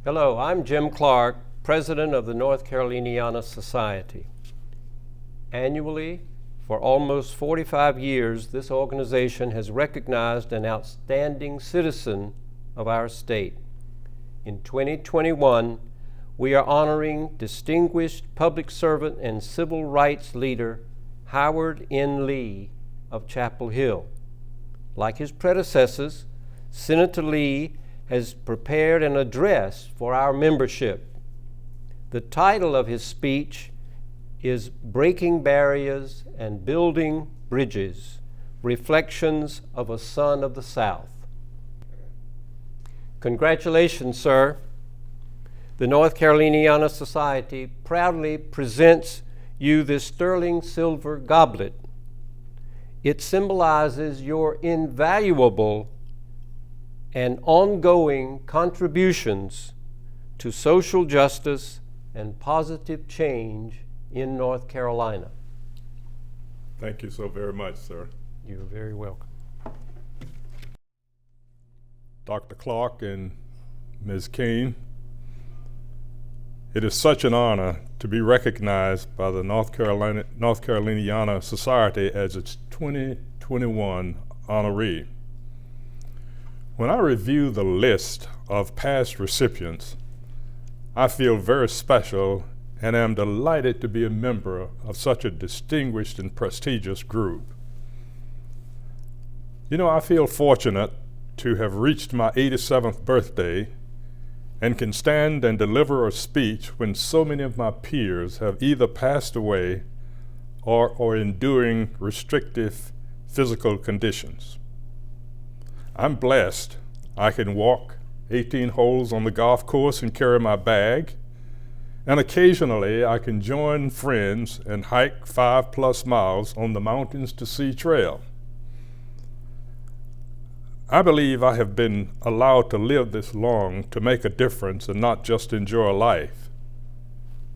Hello, I'm Jim Clark, President of the North Caroliniana Society. Annually, for almost 45 years, this organization has recognized an outstanding citizen of our state. In 2021, we are honoring distinguished public servant and civil rights leader Howard N. Lee of Chapel Hill. Like his predecessors, Senator Lee has prepared an address for our membership. The title of his speech is Breaking Barriers and Building Bridges, Reflections of a Son of the South. Congratulations, sir. The North Caroliniana Society proudly presents you this sterling silver goblet. It symbolizes your invaluable and ongoing contributions to social justice and positive change in North Carolina. Thank you so very much, sir. You're very welcome. Dr. Clark and Ms. Kane, it is such an honor to be recognized by the North Caroliniana Society as its 2021 honoree. When I review the list of past recipients, I feel very special and am delighted to be a member of such a distinguished and prestigious group. You know, I feel fortunate to have reached my 87th birthday and can stand and deliver a speech when so many of my peers have either passed away or are enduring restrictive physical conditions. I'm blessed. I can walk 18 holes on the golf course and carry my bag, and occasionally I can join friends and hike 5+ miles on the Mountains to Sea Trail. I believe I have been allowed to live this long to make a difference and not just enjoy life.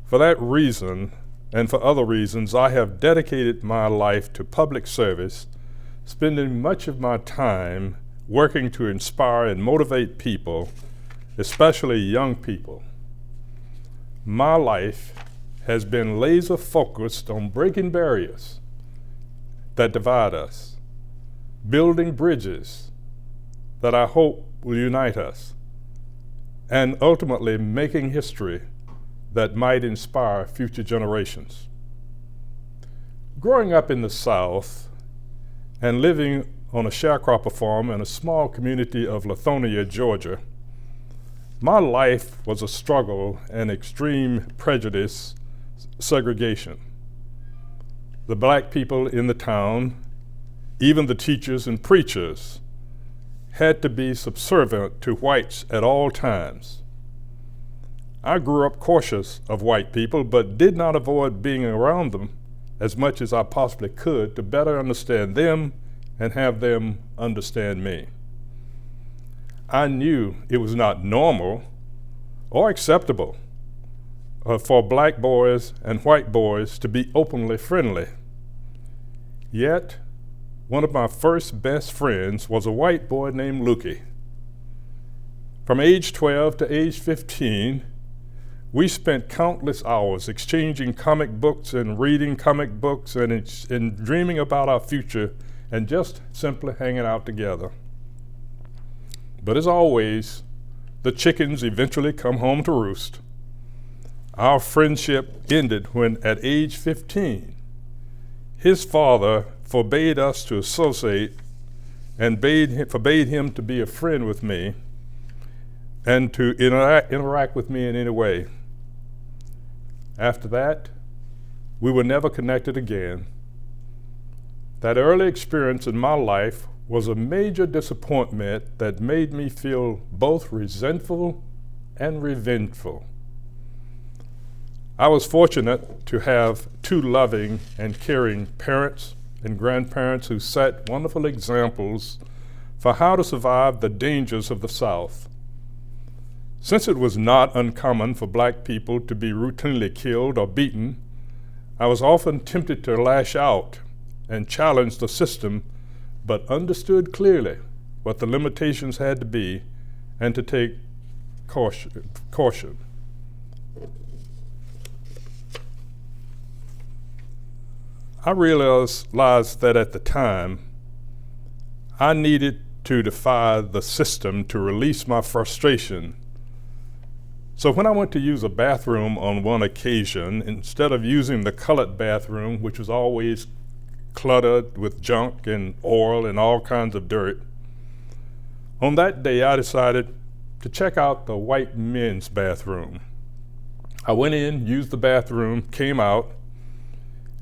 For that reason, and for other reasons, I have dedicated my life to public service, spending much of my time working to inspire and motivate people, especially young people. My life has been laser focused on breaking barriers that divide us, building bridges that I hope will unite us, and ultimately making history that might inspire future generations. Growing up in the South and living on a sharecropper farm in a small community of Lithonia, Georgia, my life was a struggle and extreme prejudice, segregation. The black people in the town, even the teachers and preachers, had to be subservient to whites at all times. I grew up cautious of white people, but did not avoid being around them as much as I possibly could to better understand them and have them understand me. I knew it was not normal or acceptable for black boys and white boys to be openly friendly. Yet, one of my first best friends was a white boy named Lukey. From age 12 to age 15, we spent countless hours exchanging comic books and reading comic books and dreaming about our future and just simply hanging out together. But as always, the chickens eventually come home to roost. Our friendship ended when, at age 15, his father forbade us to associate and forbade him to be a friend with me and to interact with me in any way. After that, we were never connected again. That early experience in my life was a major disappointment that made me feel both resentful and revengeful. I was fortunate to have two loving and caring parents and grandparents who set wonderful examples for how to survive the dangers of the South. Since it was not uncommon for black people to be routinely killed or beaten, I was often tempted to lash out and challenge the system, but understood clearly what the limitations had to be and to take caution. I realized that at the time, I needed to defy the system to release my frustration. So when I went to use a bathroom on one occasion, instead of using the colored bathroom, which was always cluttered with junk and oil and all kinds of dirt, on that day I decided to check out the white men's bathroom. I went in, used the bathroom, came out,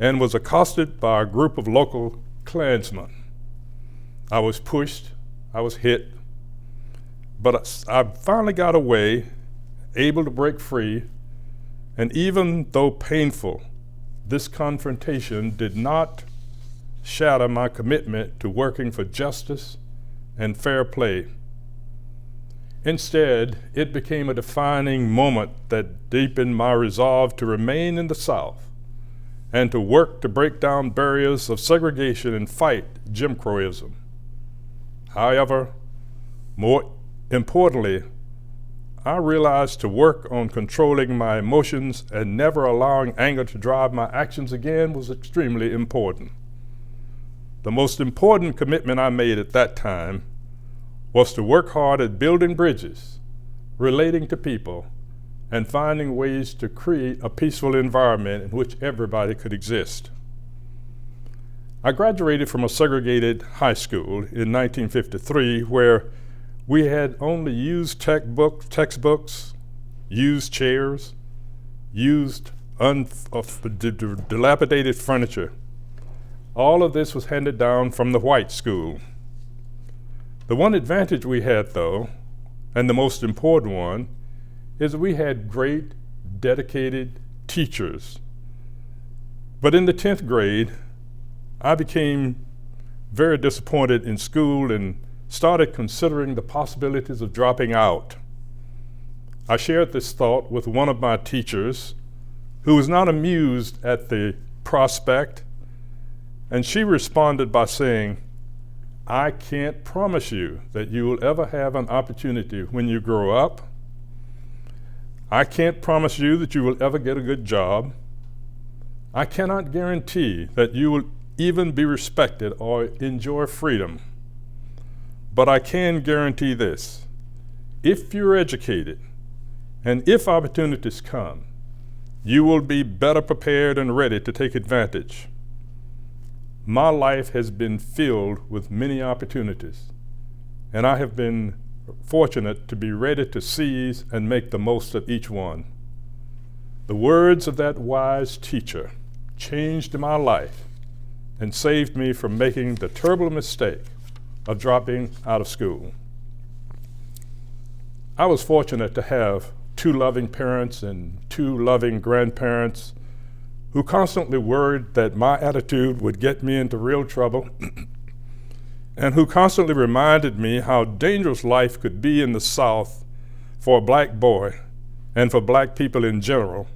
and was accosted by a group of local Klansmen. I was pushed, I was hit, but I finally got away, able to break free, and even though painful, this confrontation did not shatter my commitment to working for justice and fair play. Instead, it became a defining moment that deepened my resolve to remain in the South and to work to break down barriers of segregation and fight Jim Crowism. However, more importantly, I realized to work on controlling my emotions and never allowing anger to drive my actions again was extremely important. The most important commitment I made at that time was to work hard at building bridges, relating to people, and finding ways to create a peaceful environment in which everybody could exist. I graduated from a segregated high school in 1953 where we had only used textbooks, used chairs, used dilapidated furniture. All of this was handed down from the white school. The one advantage we had, though, and the most important one, is that we had great, dedicated teachers. But in the 10th grade, I became very disappointed in school and started considering the possibilities of dropping out. I shared this thought with one of my teachers, who was not amused at the prospect, and she responded by saying, "I can't promise you that you will ever have an opportunity when you grow up. I can't promise you that you will ever get a good job. I cannot guarantee that you will even be respected or enjoy freedom. But I can guarantee this: if you're educated and if opportunities come, you will be better prepared and ready to take advantage. My life has been filled with many opportunities, and I have been fortunate to be ready to seize and make the most of each one." The words of that wise teacher changed my life and saved me from making the terrible mistake of dropping out of school. I was fortunate to have two loving parents and two loving grandparents who constantly worried that my attitude would get me into real trouble and who constantly reminded me how dangerous life could be in the South for a black boy and for black people in general,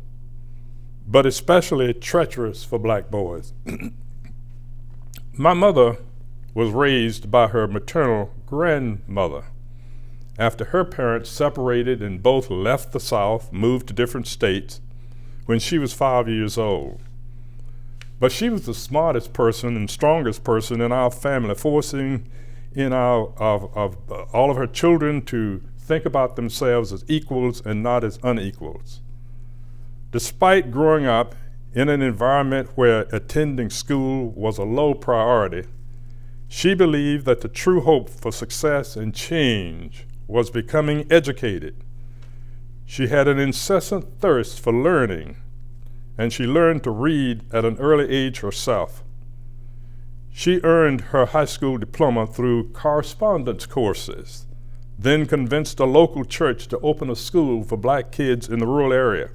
but especially treacherous for black boys. My mother was raised by her maternal grandmother. After her parents separated and both left the South, moved to different states, when she was 5 years old. But she was the smartest person and strongest person in our family, forcing all of her children to think about themselves as equals and not as unequals. Despite growing up in an environment where attending school was a low priority, she believed that the true hope for success and change was becoming educated. She had an incessant thirst for learning, and she learned to read at an early age herself. She earned her high school diploma through correspondence courses, then convinced a local church to open a school for black kids in the rural area,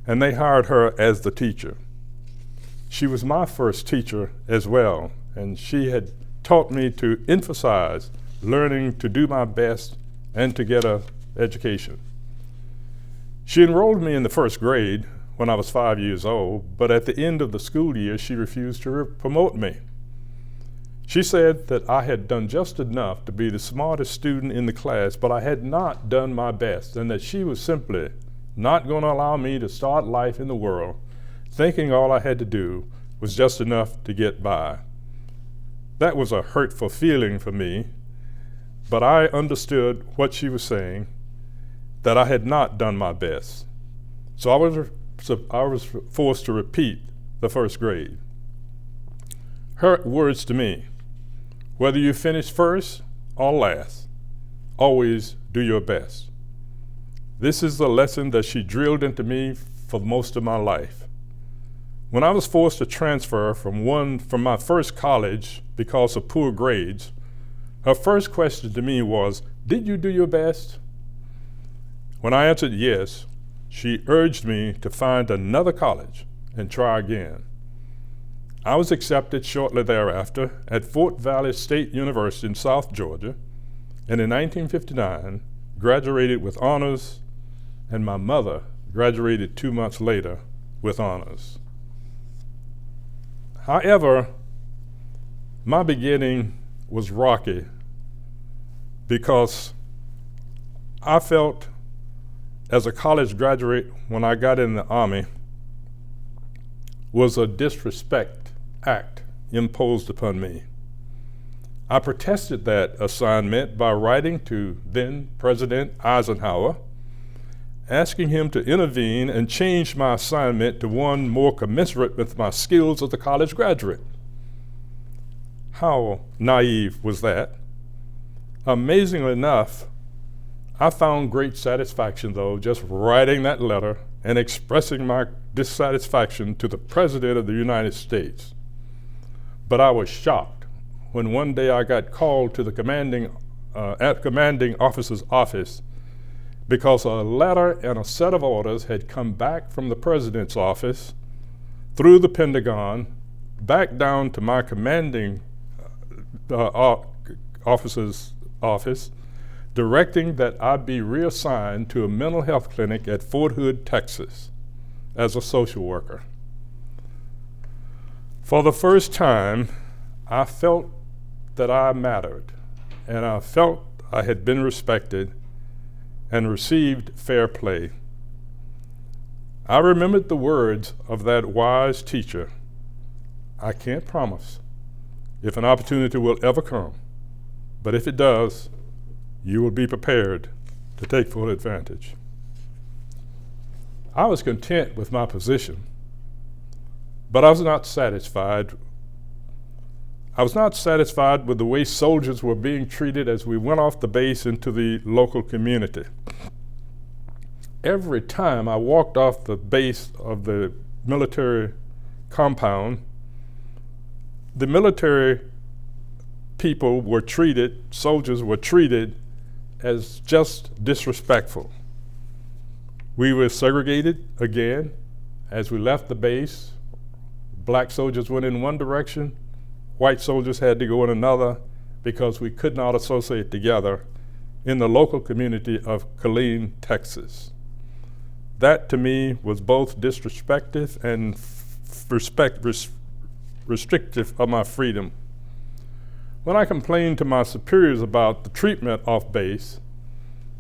and they hired her as the teacher. She was my first teacher as well, and she had taught me to emphasize learning to do my best and to get an education. She enrolled me in the first grade when I was 5 years old, but at the end of the school year, she refused to promote me. She said that I had done just enough to be the smartest student in the class, but I had not done my best, and that she was simply not going to allow me to start life in the world thinking all I had to do was just enough to get by. That was a hurtful feeling for me, but I understood what she was saying, that I had not done my best. So I was forced to repeat the first grade. Her words to me: whether you finish first or last, always do your best. This is the lesson that she drilled into me for most of my life. When I was forced to transfer from my first college because of poor grades, her first question to me was, "Did you do your best?" When I answered yes, she urged me to find another college and try again. I was accepted shortly thereafter at Fort Valley State University in South Georgia, and in 1959 graduated with honors, and my mother graduated 2 months later with honors. However, my beginning was rocky because I felt as a college graduate when I got in the Army was a disrespect act imposed upon me. I protested that assignment by writing to then President Eisenhower, asking him to intervene and change my assignment to one more commensurate with my skills as a college graduate. How naive was that? Amazingly enough, I found great satisfaction, though, just writing that letter and expressing my dissatisfaction to the President of the United States. But I was shocked when one day I got called to the commanding officer's office because a letter and a set of orders had come back from the President's office, through the Pentagon, back down to my commanding officer's office, directing that I be reassigned to a mental health clinic at Fort Hood, Texas, as a social worker. For the first time, I felt that I mattered, and I felt I had been respected and received fair play. I remembered the words of that wise teacher: "I can't promise if an opportunity will ever come, but if it does, you will be prepared to take full advantage." I was content with my position, but I was not satisfied. I was not satisfied with the way soldiers were being treated as we went off the base into the local community. Every time I walked off the base of the military compound, the military people were treated, soldiers were treated as just disrespectful. We were segregated again. As we left the base, black soldiers went in one direction, white soldiers had to go in another because we could not associate together in the local community of Killeen, Texas. That to me was both disrespectful and restrictive of my freedom. When I complained to my superiors about the treatment off base,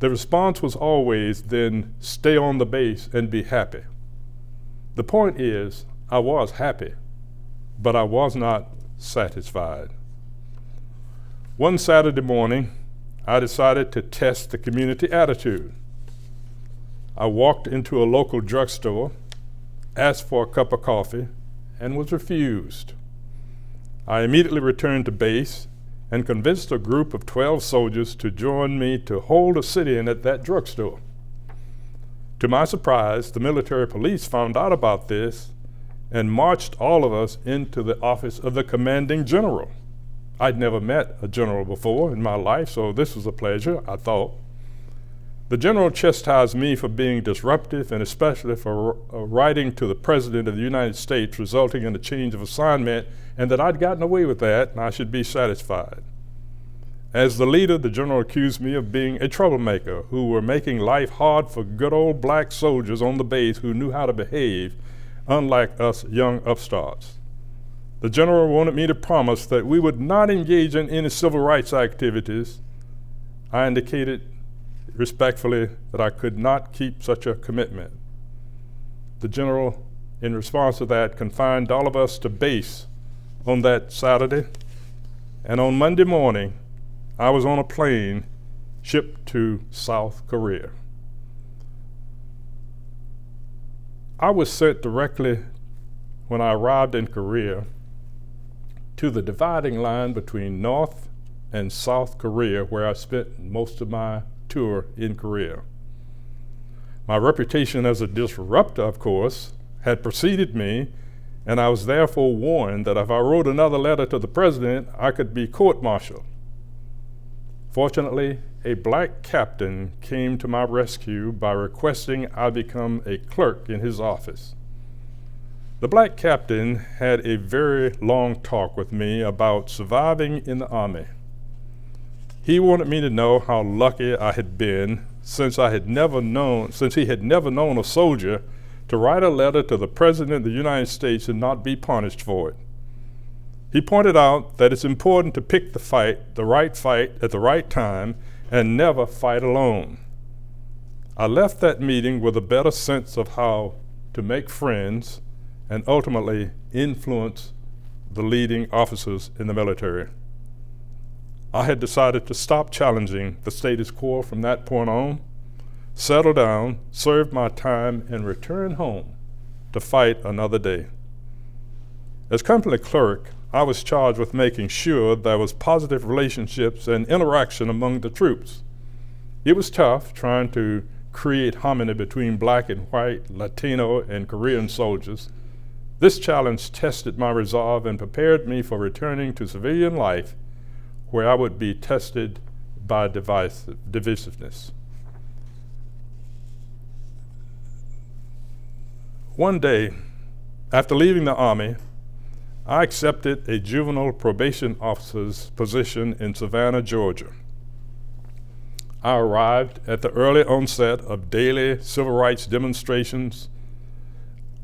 the response was always, "Then stay on the base and be happy." The point is, I was happy, but I was not satisfied. One Saturday morning, I decided to test the community attitude. I walked into a local drugstore, asked for a cup of coffee, and was refused. I immediately returned to base and convinced a group of 12 soldiers to join me to hold a sit-in at that drugstore. To my surprise, the military police found out about this and marched all of us into the office of the commanding general. I'd never met a general before in my life, so this was a pleasure, I thought. The general chastised me for being disruptive and especially for writing to the President of the United States, resulting in a change of assignment, and that I'd gotten away with that and I should be satisfied. As the leader, the general accused me of being a troublemaker who were making life hard for good old black soldiers on the base who knew how to behave, unlike us young upstarts. The general wanted me to promise that we would not engage in any civil rights activities. I indicated respectfully that I could not keep such a commitment. The general, in response to that, confined all of us to base on that Saturday, and on Monday morning, I was on a plane shipped to South Korea. I was sent directly, when I arrived in Korea, to the dividing line between North and South Korea, where I spent most of my tour in Korea. My reputation as a disruptor, of course, had preceded me, and I was therefore warned that if I wrote another letter to the president, I could be court-martialed. Fortunately, a black captain came to my rescue by requesting I become a clerk in his office. The black captain had a very long talk with me about surviving in the Army. He wanted me to know how lucky I had been since he had never known a soldier to write a letter to the President of the United States and not be punished for it. He pointed out that it's important to pick the right fight at the right time and never fight alone. I left that meeting with a better sense of how to make friends and ultimately influence the leading officers in the military. I had decided to stop challenging the status quo from that point on, settle down, serve my time, and return home to fight another day. As company clerk, I was charged with making sure there was positive relationships and interaction among the troops. It was tough trying to create harmony between black and white, Latino and Korean soldiers. This challenge tested my resolve and prepared me for returning to civilian life, where I would be tested by divisiveness. One day, after leaving the Army, I accepted a juvenile probation officer's position in Savannah, Georgia. I arrived at the early onset of daily civil rights demonstrations,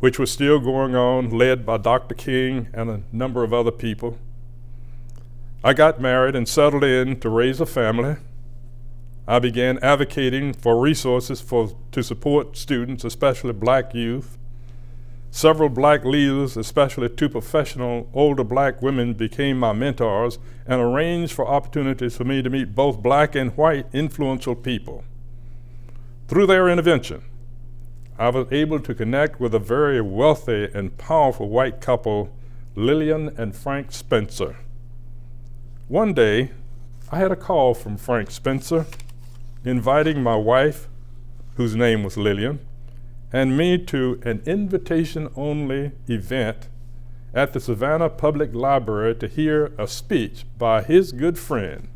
which were still going on, led by Dr. King and a number of other people. I got married and settled in to raise a family. I began advocating for resources to support students, especially black youth. Several black leaders, especially two professional older black women, became my mentors and arranged for opportunities for me to meet both black and white influential people. Through their intervention, I was able to connect with a very wealthy and powerful white couple, Lillian and Frank Spencer. One day, I had a call from Frank Spencer inviting my wife, whose name was Lillian, and me to an invitation-only event at the Savannah Public Library to hear a speech by his good friend,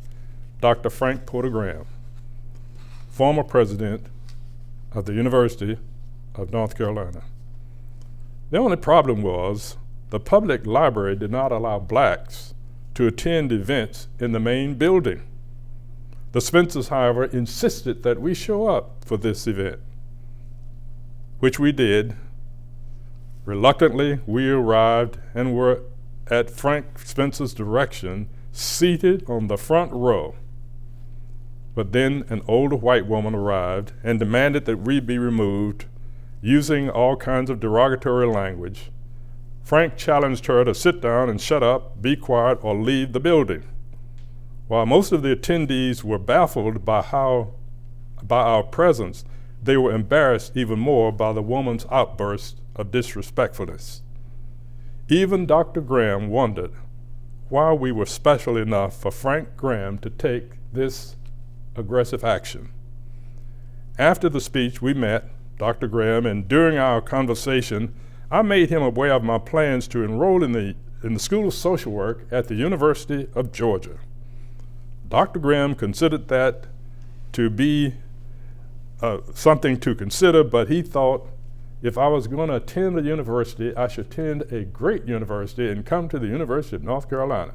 Dr. Frank Porter Graham, former president of the University of North Carolina. The only problem was the public library did not allow blacks to attend events in the main building. The Spencers, however, insisted that we show up for this event, which we did. Reluctantly, we arrived and were, at Frank Spencer's direction, seated on the front row. But then an older white woman arrived and demanded that we be removed, using all kinds of derogatory language. Frank challenged her to sit down and shut up, be quiet, or leave the building. While most of the attendees were baffled by our presence, they were embarrassed even more by the woman's outburst of disrespectfulness. Even Dr. Graham wondered why we were special enough for Frank Graham to take this aggressive action. After the speech, we met Dr. Graham, and during our conversation, I made him aware of my plans to enroll in the School of Social Work at the University of Georgia. Dr. Graham considered that to be something to consider, but he thought if I was going to attend a university, I should attend a great university and come to the University of North Carolina.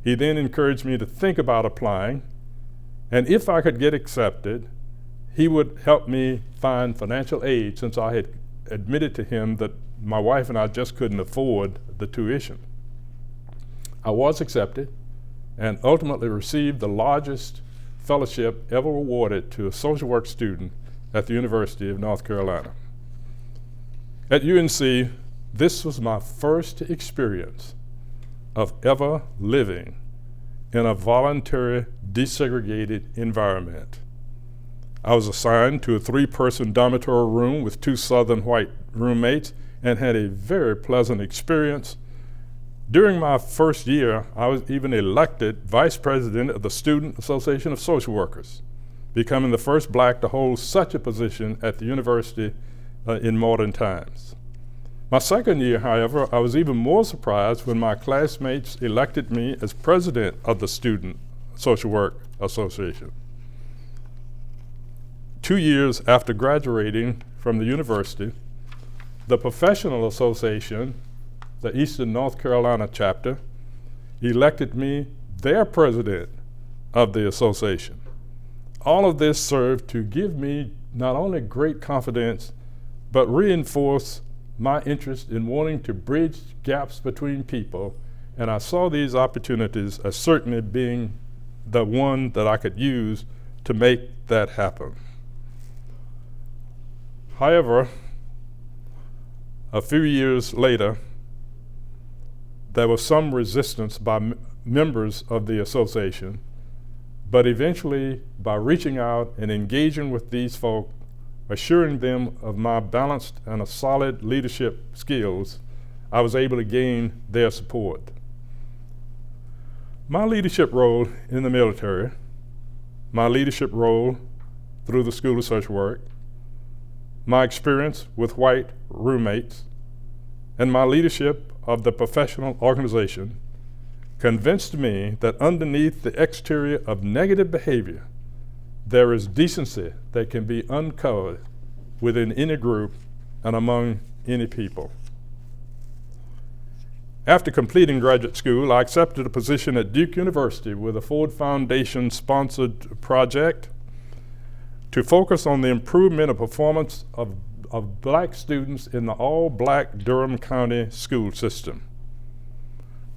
He then encouraged me to think about applying, and if I could get accepted, he would help me find financial aid, since I had admitted to him that my wife and I just couldn't afford the tuition. I was accepted and ultimately received the largest fellowship ever awarded to a social work student at the University of North Carolina. At UNC, this was my first experience of ever living in a voluntary, desegregated environment. I was assigned to a 3-person dormitory room with 2 Southern white roommates and had a very pleasant experience. During my first year, I was even elected vice president of the Student Association of Social Workers, becoming the first black to hold such a position at the university in modern times. My second year, however, I was even more surprised when my classmates elected me as president of the Student Social Work Association. 2 years after graduating from the university, the Professional Association, the Eastern North Carolina chapter, elected me their president of the association. All of this served to give me not only great confidence, but reinforce my interest in wanting to bridge gaps between people, and I saw these opportunities as certainly being the one that I could use to make that happen. However, a few years later, there was some resistance by members of the association, but eventually, by reaching out and engaging with these folk, assuring them of my balanced and a solid leadership skills, I was able to gain their support. My leadership role in the military, my leadership role through the School of Social Work, my experience with white roommates, and my leadership of the professional organization convinced me that underneath the exterior of negative behavior, there is decency that can be uncovered within any group and among any people. After completing graduate school, I accepted a position at Duke University with a Ford Foundation-sponsored project to focus on the improvement of performance of black students in the all-black Durham County school system.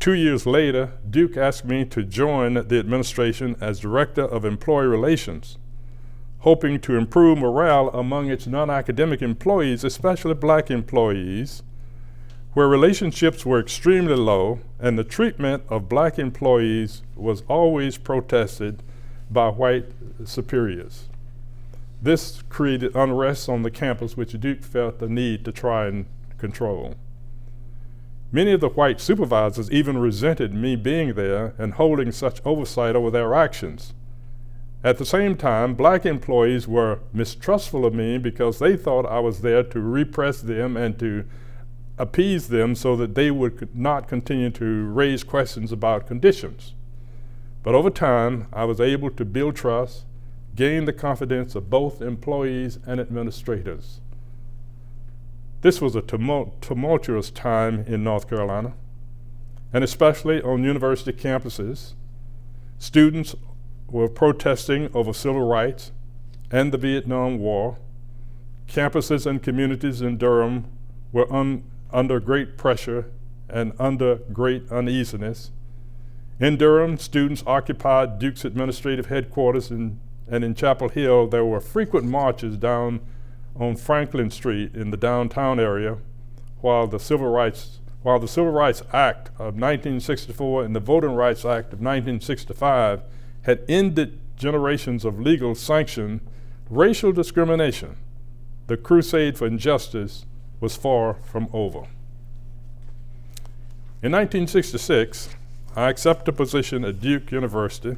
2 years later, Duke asked me to join the administration as Director of Employee Relations, hoping to improve morale among its non-academic employees, especially black employees, where relationships were extremely low and the treatment of black employees was always protested by white superiors. This created unrest on the campus, which Duke felt the need to try and control. Many of the white supervisors even resented me being there and holding such oversight over their actions. At the same time, black employees were mistrustful of me because they thought I was there to repress them and to appease them so that they would not continue to raise questions about conditions. But over time, I was able to build trust, gain the confidence of both employees and administrators. This was a tumultuous time in North Carolina, and especially on university campuses. Students were protesting over civil rights and the Vietnam War. Campuses and communities in Durham were under great pressure and under great uneasiness. In Durham, students occupied Duke's administrative headquarters, and in Chapel Hill, there were frequent marches down on Franklin Street in the downtown area, while the Civil Rights Act of 1964 and the Voting Rights Act of 1965 had ended generations of legal sanctioned racial discrimination. The crusade for injustice was far from over. In 1966, I accepted a position at Duke University.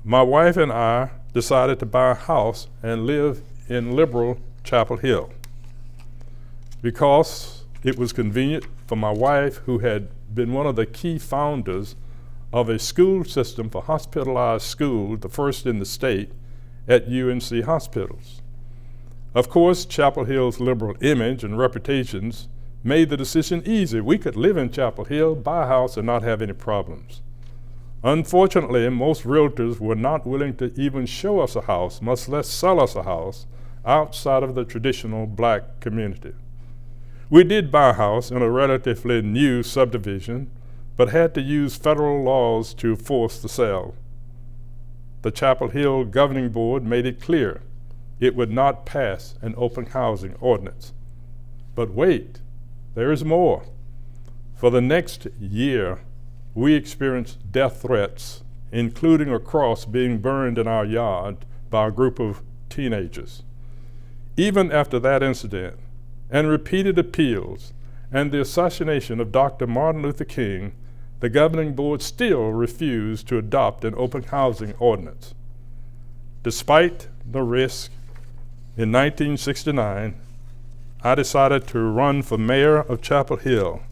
My wife and I decided to buy a house and live in liberal Chapel Hill because it was convenient for my wife, who had been one of the key founders of a school system for hospitalized school, the first in the state, at UNC hospitals. Of course, Chapel Hill's liberal image and reputations made the decision easy. We could live in Chapel Hill, buy a house, and not have any problems. Unfortunately, most realtors were not willing to even show us a house, much less sell us a house, outside of the traditional black community. We did buy a house in a relatively new subdivision, but had to use federal laws to force the sale. The Chapel Hill Governing Board made it clear it would not pass an open housing ordinance. But wait, there is more. For the next year, we experienced death threats, including a cross being burned in our yard by a group of teenagers. Even after that incident, and repeated appeals, and the assassination of Dr. Martin Luther King, the governing board still refused to adopt an open housing ordinance. Despite the risk, in 1969, I decided to run for mayor of Chapel Hill,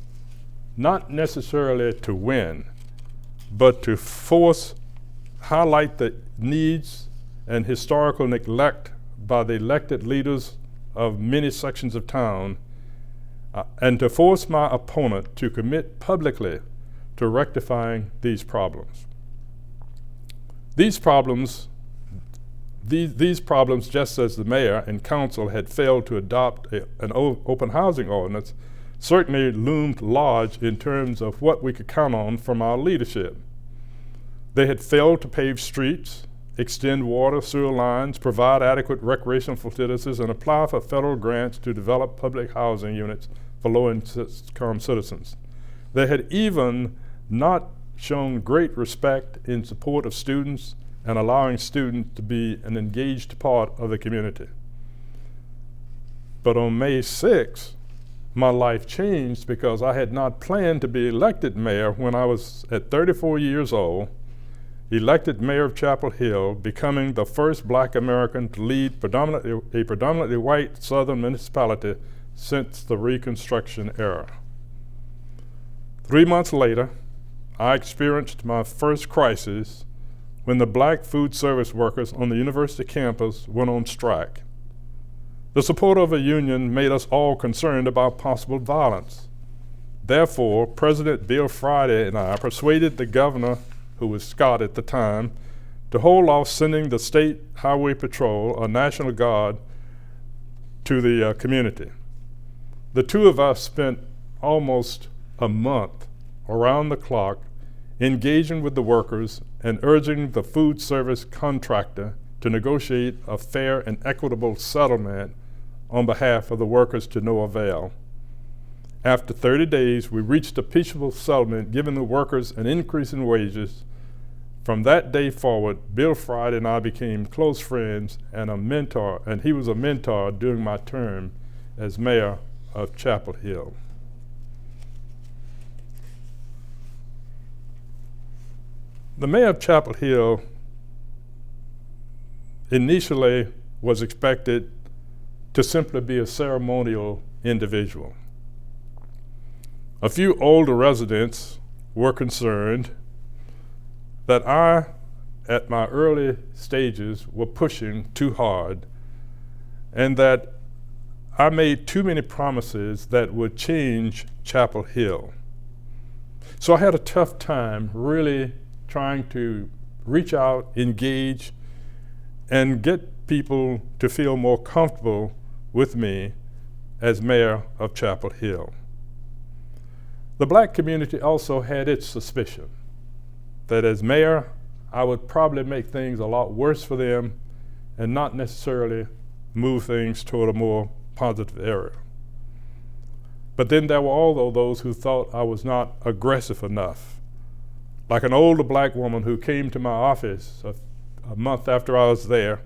not necessarily to win, but to highlight the needs and historical neglect by the elected leaders of many sections of town, and to force my opponent to commit publicly to rectifying these problems. These problems, just as the mayor and council had failed to adopt an open housing ordinance, certainly loomed large in terms of what we could count on from our leadership. They had failed to pave streets, extend water, sewer lines, provide adequate recreational facilities, and apply for federal grants to develop public housing units for low-income citizens. They had even not shown great respect in support of students and allowing students to be an engaged part of the community. But on May 6th, my life changed because I had not planned to be elected mayor when I was at 34 years old, elected mayor of Chapel Hill, becoming the first Black American to lead a predominantly white southern municipality since the Reconstruction era. 3 months later, I experienced my first crisis when the Black food service workers on the university campus went on strike. The support of a union made us all concerned about possible violence. Therefore, President Bill Friday and I persuaded the governor, who was Scott at the time, to hold off sending the State Highway Patrol or National Guard to the community. The two of us spent almost a month around the clock engaging with the workers and urging the food service contractor to negotiate a fair and equitable settlement on behalf of the workers to no avail. After 30 days, we reached a peaceable settlement, giving the workers an increase in wages. From that day forward, Bill Friday and I became close friends and a mentor, and he was a mentor during my term as mayor of Chapel Hill. The mayor of Chapel Hill initially was expected to simply be a ceremonial individual. A few older residents were concerned that I, at my early stages, were pushing too hard, and that I made too many promises that would change Chapel Hill. So I had a tough time really trying to reach out, engage, and get people to feel more comfortable with me as mayor of Chapel Hill. The Black community also had its suspicion that as mayor, I would probably make things a lot worse for them and not necessarily move things toward a more positive area. But then there were also those who thought I was not aggressive enough. Like an older Black woman who came to my office a month after I was there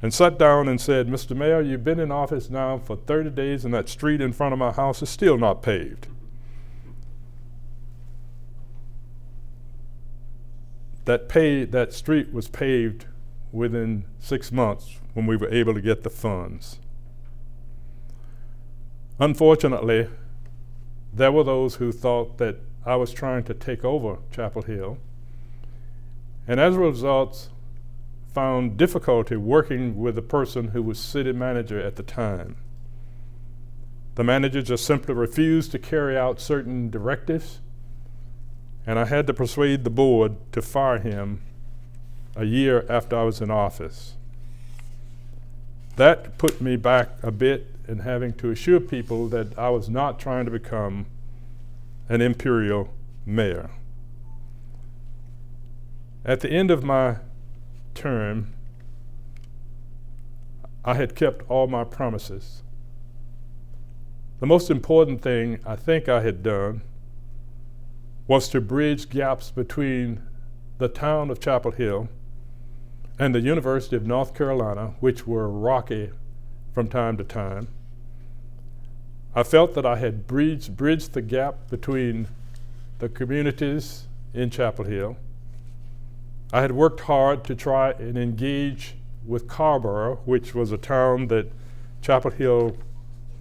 and sat down and said, "Mr. Mayor, you've been in office now for 30 days and that street in front of my house is still not paved." That street was paved within 6 months when we were able to get the funds. Unfortunately, there were those who thought that I was trying to take over Chapel Hill, and as a result, found difficulty working with the person who was city manager at the time. The manager just simply refused to carry out certain directives, and I had to persuade the board to fire him a year after I was in office. That put me back a bit in having to assure people that I was not trying to become an imperial mayor. At the end of my term, I had kept all my promises. The most important thing I think I had done was to bridge gaps between the town of Chapel Hill and the University of North Carolina, which were rocky from time to time. I felt that I had bridged the gap between the communities in Chapel Hill. I had worked hard to try and engage with Carrboro, which was a town that Chapel Hill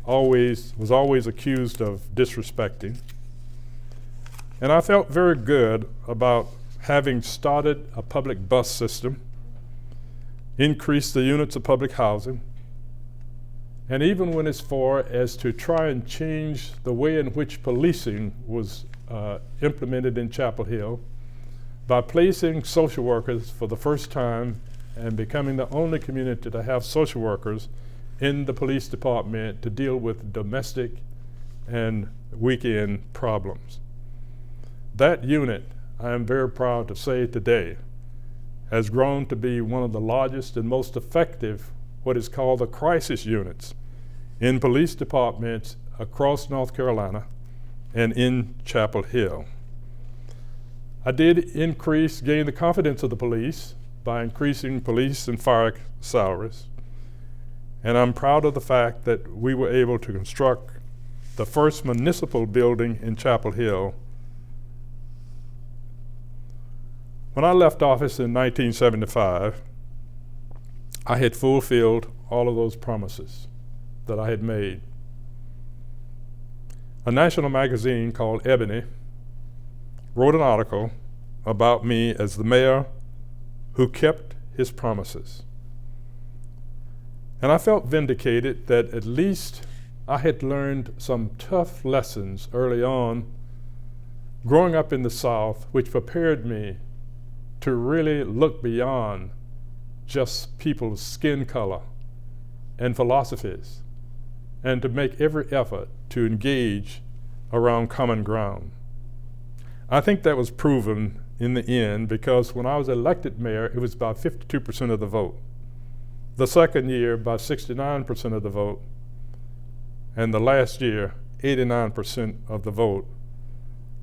was always accused of disrespecting. And I felt very good about having started a public bus system, increased the units of public housing, and even went as far as to try and change the way in which policing was implemented in Chapel Hill by placing social workers for the first time and becoming the only community to have social workers in the police department to deal with domestic and weekend problems. That unit, I am very proud to say today, has grown to be one of the largest and most effective, what is called the crisis units, in police departments across North Carolina and in Chapel Hill. I did gain the confidence of the police by increasing police and fire salaries. And I'm proud of the fact that we were able to construct the first municipal building in Chapel Hill. When I left office in 1975, I had fulfilled all of those promises that I had made. A national magazine called Ebony wrote an article about me as the mayor who kept his promises. And I felt vindicated that at least I had learned some tough lessons early on growing up in the South, which prepared me to really look beyond just people's skin color and philosophies, and to make every effort to engage around common ground. I think that was proven in the end, because when I was elected mayor, it was about 52% of the vote. The second year, about 69% of the vote. And the last year, 89% of the vote,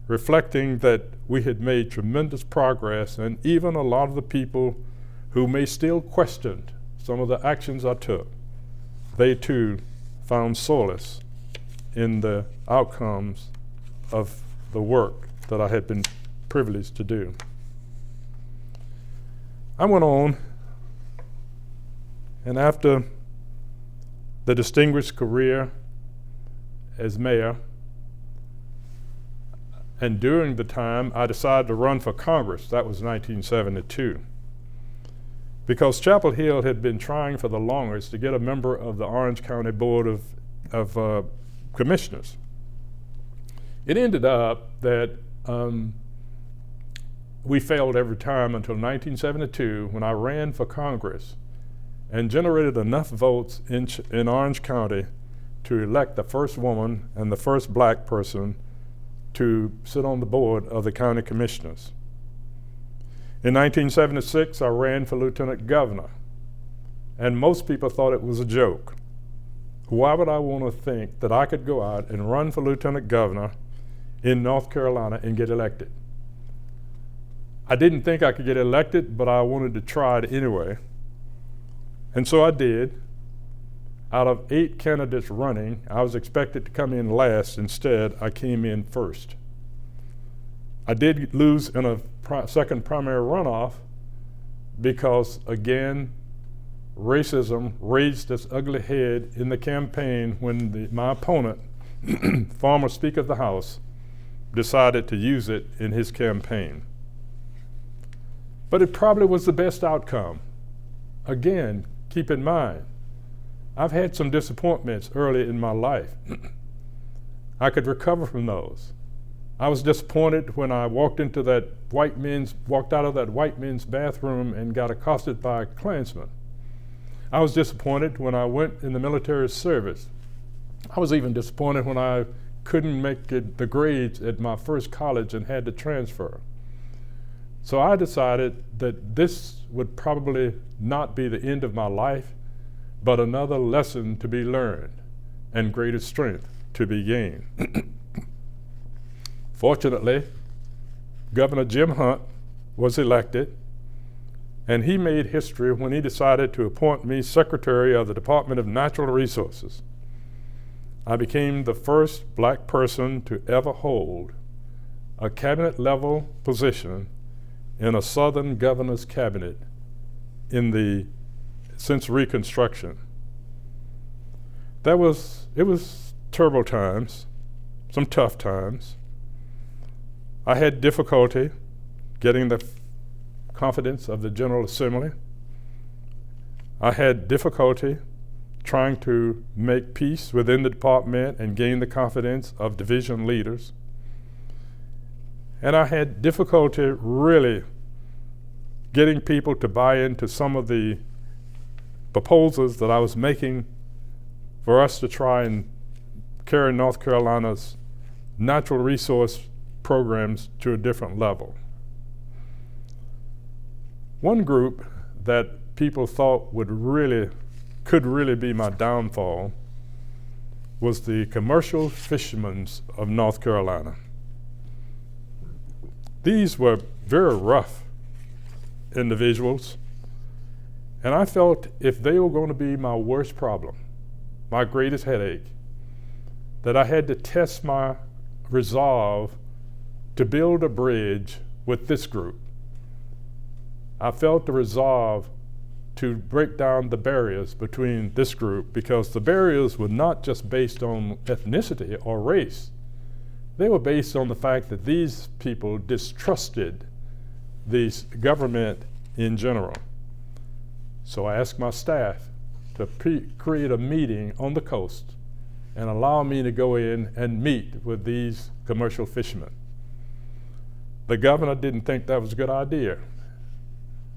reflecting that we had made tremendous progress, and even a lot of the people who may still question some of the actions I took, they too found solace in the outcomes of the work that I had been privileged to do. I went on, and after the distinguished career as mayor, and during the time I decided to run for Congress. That was 1972. Because Chapel Hill had been trying for the longest to get a member of the Orange County Board of Commissioners. It ended up that we failed every time until 1972, when I ran for Congress and generated enough votes in Orange County to elect the first woman and the first black person to sit on the board of the county commissioners. In 1976, I ran for lieutenant governor, and most people thought it was a joke. Why would I want to think that I could go out and run for lieutenant governor in North Carolina and get elected? I didn't think I could get elected, but I wanted to try it anyway. And so I did. Out of 8 candidates running, I was expected to come in last. Instead, I came in first. I did lose in a second primary runoff because, again, racism raised its ugly head in the campaign when my opponent, former Speaker of the House, decided to use it in his campaign. But it probably was the best outcome. Again, keep in mind, I've had some disappointments early in my life. I could recover from those. I was disappointed when I walked out of that white men's bathroom and got accosted by a Klansman. I was disappointed when I went in the military service I was even disappointed when I couldn't make the grades at my first college and had to transfer. So I decided that this would probably not be the end of my life, but another lesson to be learned and greater strength to be gained. Fortunately, Governor Jim Hunt was elected, and he made history when he decided to appoint me Secretary of the Department of Natural Resources. I became the first black person to ever hold a cabinet-level position in a Southern governor's cabinet since Reconstruction. It was terrible times, some tough times. I had difficulty getting the confidence of the General Assembly. I had difficulty trying to make peace within the department and gain the confidence of division leaders. And I had difficulty really getting people to buy into some of the proposals that I was making for us to try and carry North Carolina's natural resource programs to a different level. One group that people thought could really be my downfall was the commercial fishermen of North Carolina. These were very rough individuals, and I felt if they were going to be my worst problem, my greatest headache, that I had to test my resolve to build a bridge with this group. I felt the resolve to break down the barriers between this group, because the barriers were not just based on ethnicity or race. They were based on the fact that these people distrusted the government in general. So I asked my staff to create a meeting on the coast and allow me to go in and meet with these commercial fishermen. The governor didn't think that was a good idea.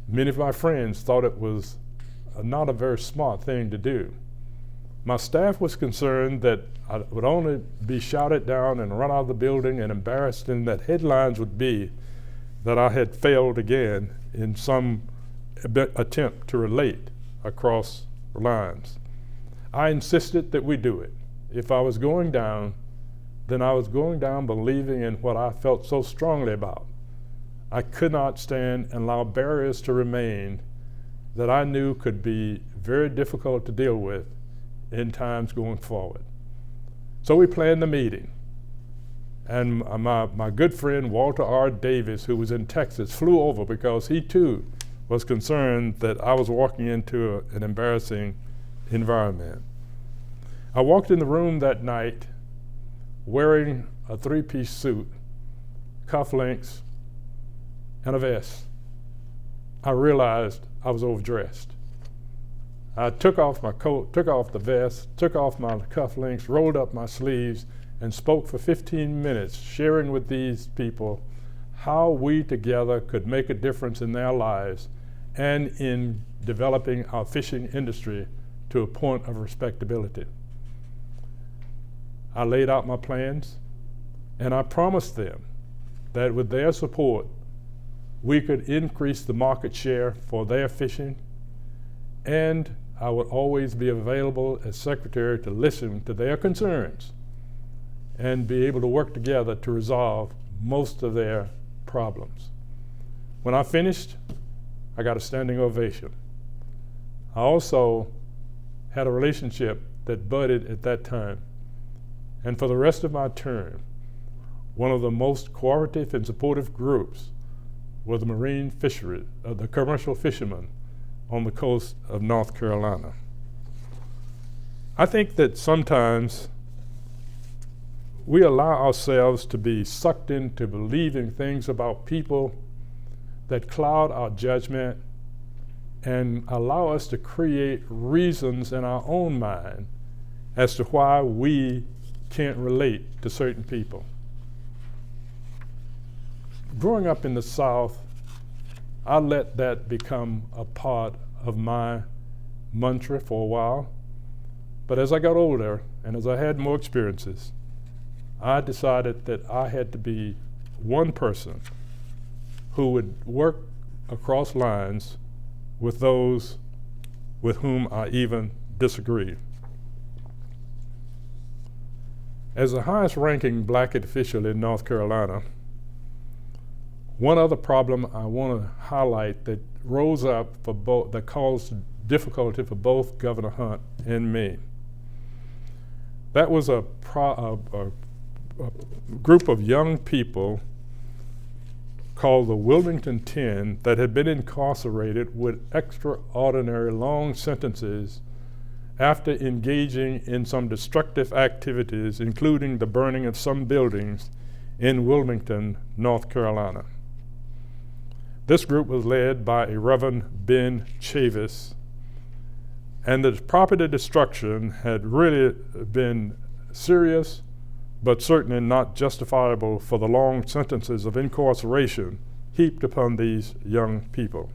Many of my friends thought it was not a very smart thing to do. My staff was concerned that I would only be shouted down and run out of the building and embarrassed, and that headlines would be that I had failed again in some attempt to relate across lines. I insisted that we do it. If I was going down, then I was going down believing in what I felt so strongly about. I could not stand and allow barriers to remain that I knew could be very difficult to deal with in times going forward. So we planned the meeting. And my good friend Walter R. Davis, who was in Texas, flew over because he too was concerned that I was walking into an embarrassing environment. I walked in the room that night wearing a three-piece suit, cufflinks, and a vest. I realized I was overdressed. I took off my coat, took off the vest, took off my cufflinks, rolled up my sleeves, and spoke for 15 minutes, sharing with these people how we together could make a difference in their lives and in developing our fishing industry to a point of respectability. I laid out my plans, and I promised them that with their support, we could increase the market share for their fishing, and I would always be available as secretary to listen to their concerns and be able to work together to resolve most of their problems. When I finished, I got a standing ovation. I also had a relationship that budded at that time. And for the rest of my term, one of the most cooperative and supportive groups were the marine fishery, the commercial fishermen on the coast of North Carolina. I think that sometimes we allow ourselves to be sucked into believing things about people that cloud our judgment and allow us to create reasons in our own mind as to why we can't relate to certain people. Growing up in the South, I let that become a part of my mantra for a while. But as I got older, and as I had more experiences, I decided that I had to be one person who would work across lines with those with whom I even disagreed. As the highest ranking black official in North Carolina, one other problem I want to highlight that rose up for both, that caused difficulty for both Governor Hunt and me. That was a group of young people called the Wilmington 10 that had been incarcerated with extraordinary long sentences after engaging in some destructive activities, including the burning of some buildings in Wilmington, North Carolina. This group was led by a Reverend Ben Chavis, and the property destruction had really been serious, but certainly not justifiable for the long sentences of incarceration heaped upon these young people.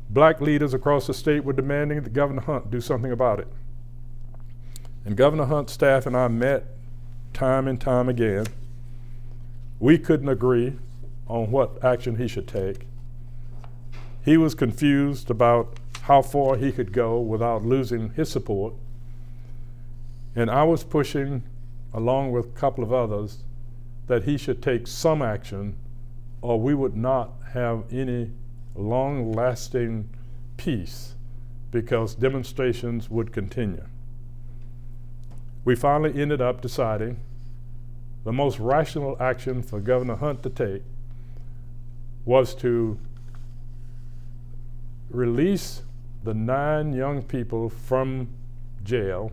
Black leaders across the state were demanding that Governor Hunt do something about it. And Governor Hunt's staff and I met time and time again. We couldn't agree on what action he should take. He was confused about how far he could go without losing his support. And I was pushing, along with a couple of others, that he should take some action or we would not have any long-lasting peace because demonstrations would continue. We finally ended up deciding the most rational action for Governor Hunt to take was to release the 9 young people from jail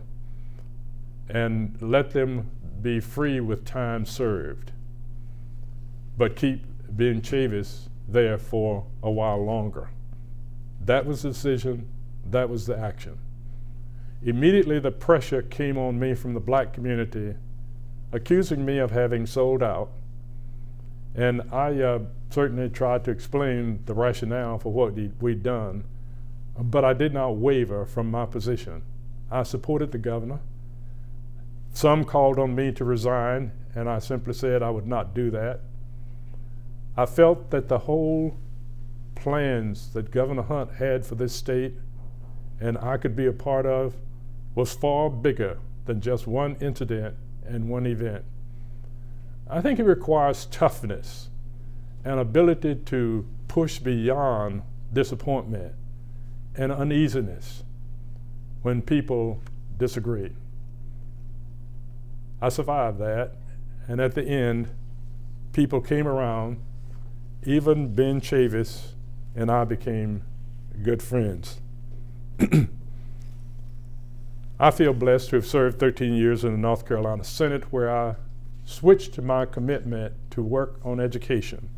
and let them be free with time served, but keep Ben Chavis there for a while longer. That was the decision, that was the action. Immediately the pressure came on me from the black community, accusing me of having sold out, and I certainly tried to explain the rationale for what we'd done, but I did not waver from my position. I supported the governor. Some called on me to resign, and I simply said I would not do that. I felt that the whole plans that Governor Hunt had for this state and I could be a part of was far bigger than just one incident and one event. I think it requires toughness and ability to push beyond disappointment and uneasiness when people disagree. I survived that, and at the end, people came around. Even Ben Chavis and I became good friends. I feel blessed to have served 13 years in the North Carolina Senate, where I switched my commitment to work on education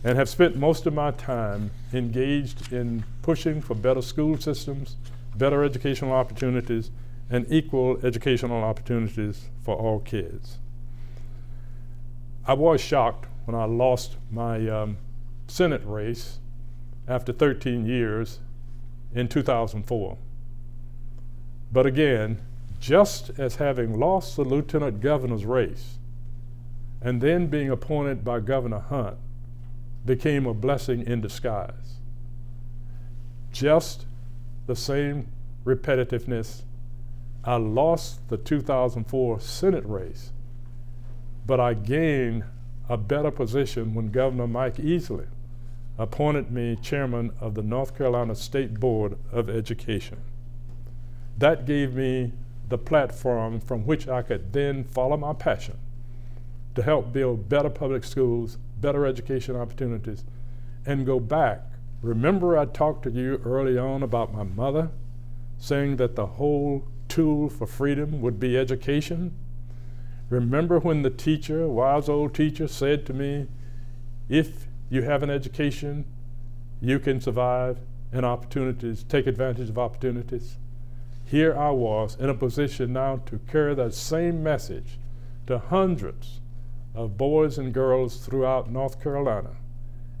and have spent most of my time engaged in pushing for better school systems, better educational opportunities, and equal educational opportunities for all kids. I was shocked when I lost my Senate race after 13 years in 2004. But again, just as having lost the lieutenant governor's race and then being appointed by Governor Hunt became a blessing in disguise. Just the same repetitiveness. I lost the 2004 Senate race, but I gained a better position when Governor Mike Easley appointed me chairman of the North Carolina State Board of Education. That gave me the platform from which I could then follow my passion to help build better public schools, better education opportunities, and go back. Remember I talked to you early on about my mother saying that the whole tool for freedom would be education? Remember when the teacher, wise old teacher, said to me, if you have an education, you can survive and opportunities, take advantage of opportunities? Here I was in a position now to carry that same message to hundreds of boys and girls throughout North Carolina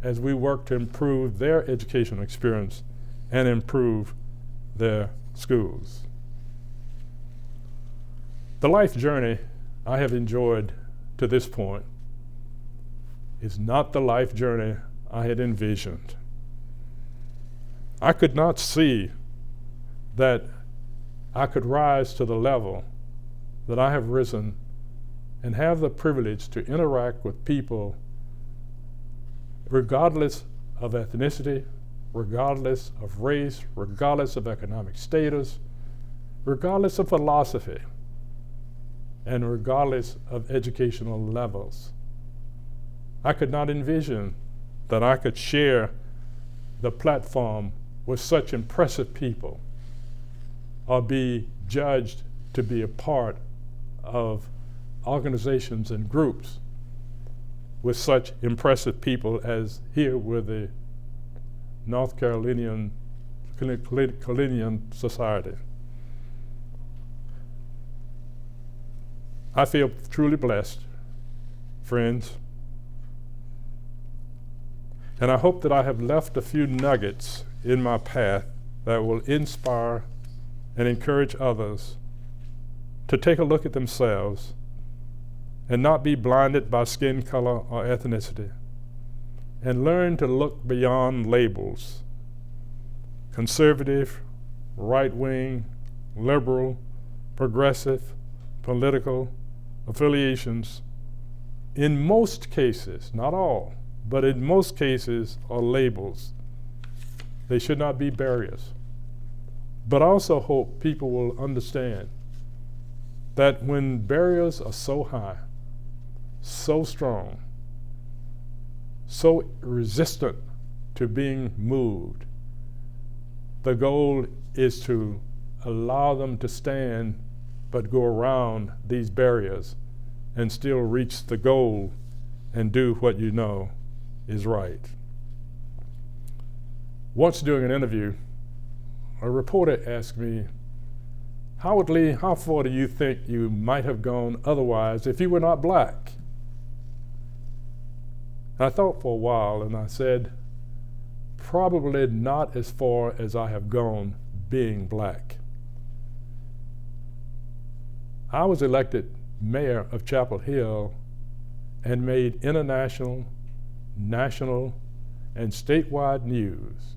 as we work to improve their educational experience and improve their schools. The life journey I have enjoyed to this point is not the life journey I had envisioned. I could not see that I could rise to the level that I have risen and have the privilege to interact with people regardless of ethnicity, regardless of race, regardless of economic status, regardless of philosophy, and regardless of educational levels. I could not envision that I could share the platform with such impressive people or be judged to be a part of organizations and groups with such impressive people as here with the North Caroliniana Society. I feel truly blessed, friends, and I hope that I have left a few nuggets in my path that will inspire and encourage others to take a look at themselves and not be blinded by skin color or ethnicity, and learn to look beyond labels: conservative, right-wing, liberal, progressive, political affiliations. In most cases, not all, but in most cases are labels. They should not be barriers. But I also hope people will understand that when barriers are so high, so strong, so resistant to being moved, the goal is to allow them to stand but go around these barriers and still reach the goal and do what you know is right. Once during an interview, a reporter asked me, "Howard Lee, how far do you think you might have gone otherwise if you were not black?" I thought for a while and I said, probably not as far as I have gone being black. I was elected mayor of Chapel Hill and made international, national, and statewide news.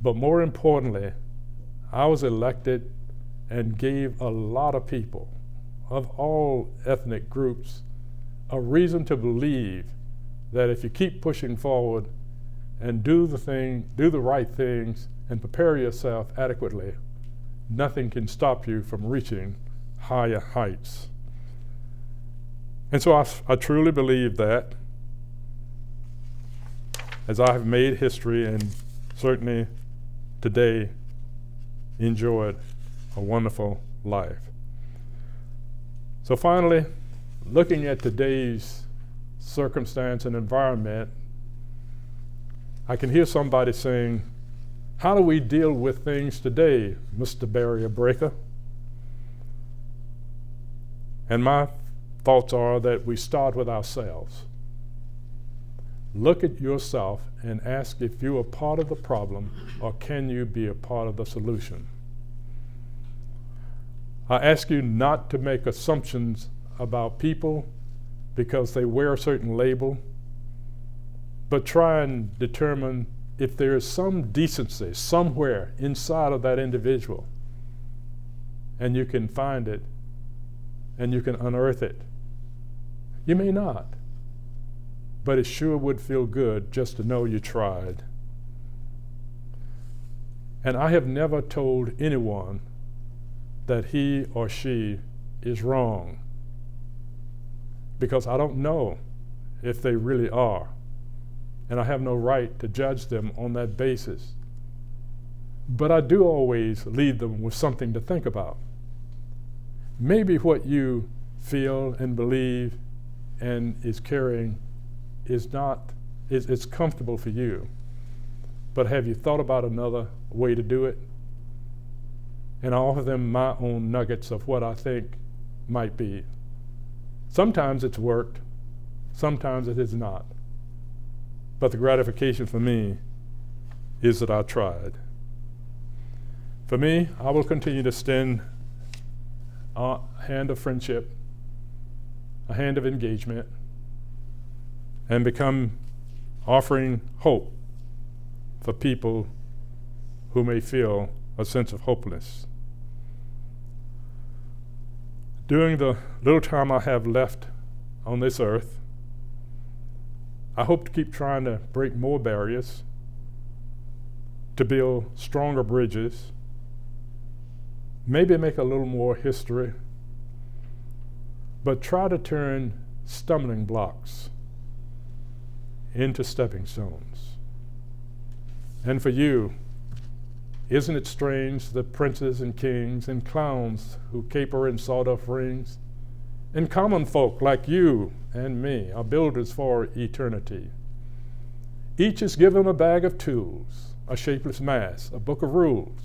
But more importantly, I was elected and gave a lot of people of all ethnic groups a reason to believe that if you keep pushing forward and do the right things and prepare yourself adequately, nothing can stop you from reaching higher heights. And so I truly believe that, as I have made history and certainly today enjoyed a wonderful life. So finally, looking at today's circumstance and environment, I can hear somebody saying, "How do we deal with things today, Mr. Barrier Breaker?" And my thoughts are that we start with ourselves. Look at yourself and ask if you are part of the problem or can you be a part of the solution. I ask you not to make assumptions about people because they wear a certain label, but try and determine if there is some decency somewhere inside of that individual, and you can find it and you can unearth it. You may not, but it sure would feel good just to know you tried. And I have never told anyone that he or she is wrong, because I don't know if they really are, and I have no right to judge them on that basis. But I do always leave them with something to think about. Maybe what you feel and believe and is carrying it's comfortable for you, but have you thought about another way to do it? And I offer them my own nuggets of what I think might be. Sometimes it's worked, sometimes it has not. But the gratification for me is that I tried. For me, I will continue to stand a hand of friendship, a hand of engagement, and become offering hope for people who may feel a sense of hopelessness. During the little time I have left on this earth, I hope to keep trying to break more barriers, to build stronger bridges, maybe make a little more history, but try to turn stumbling blocks into stepping stones. And for you, isn't it strange that princes and kings and clowns who caper in sawed-off rings, and common folk like you and me are builders for eternity? Each is given a bag of tools, a shapeless mass, a book of rules,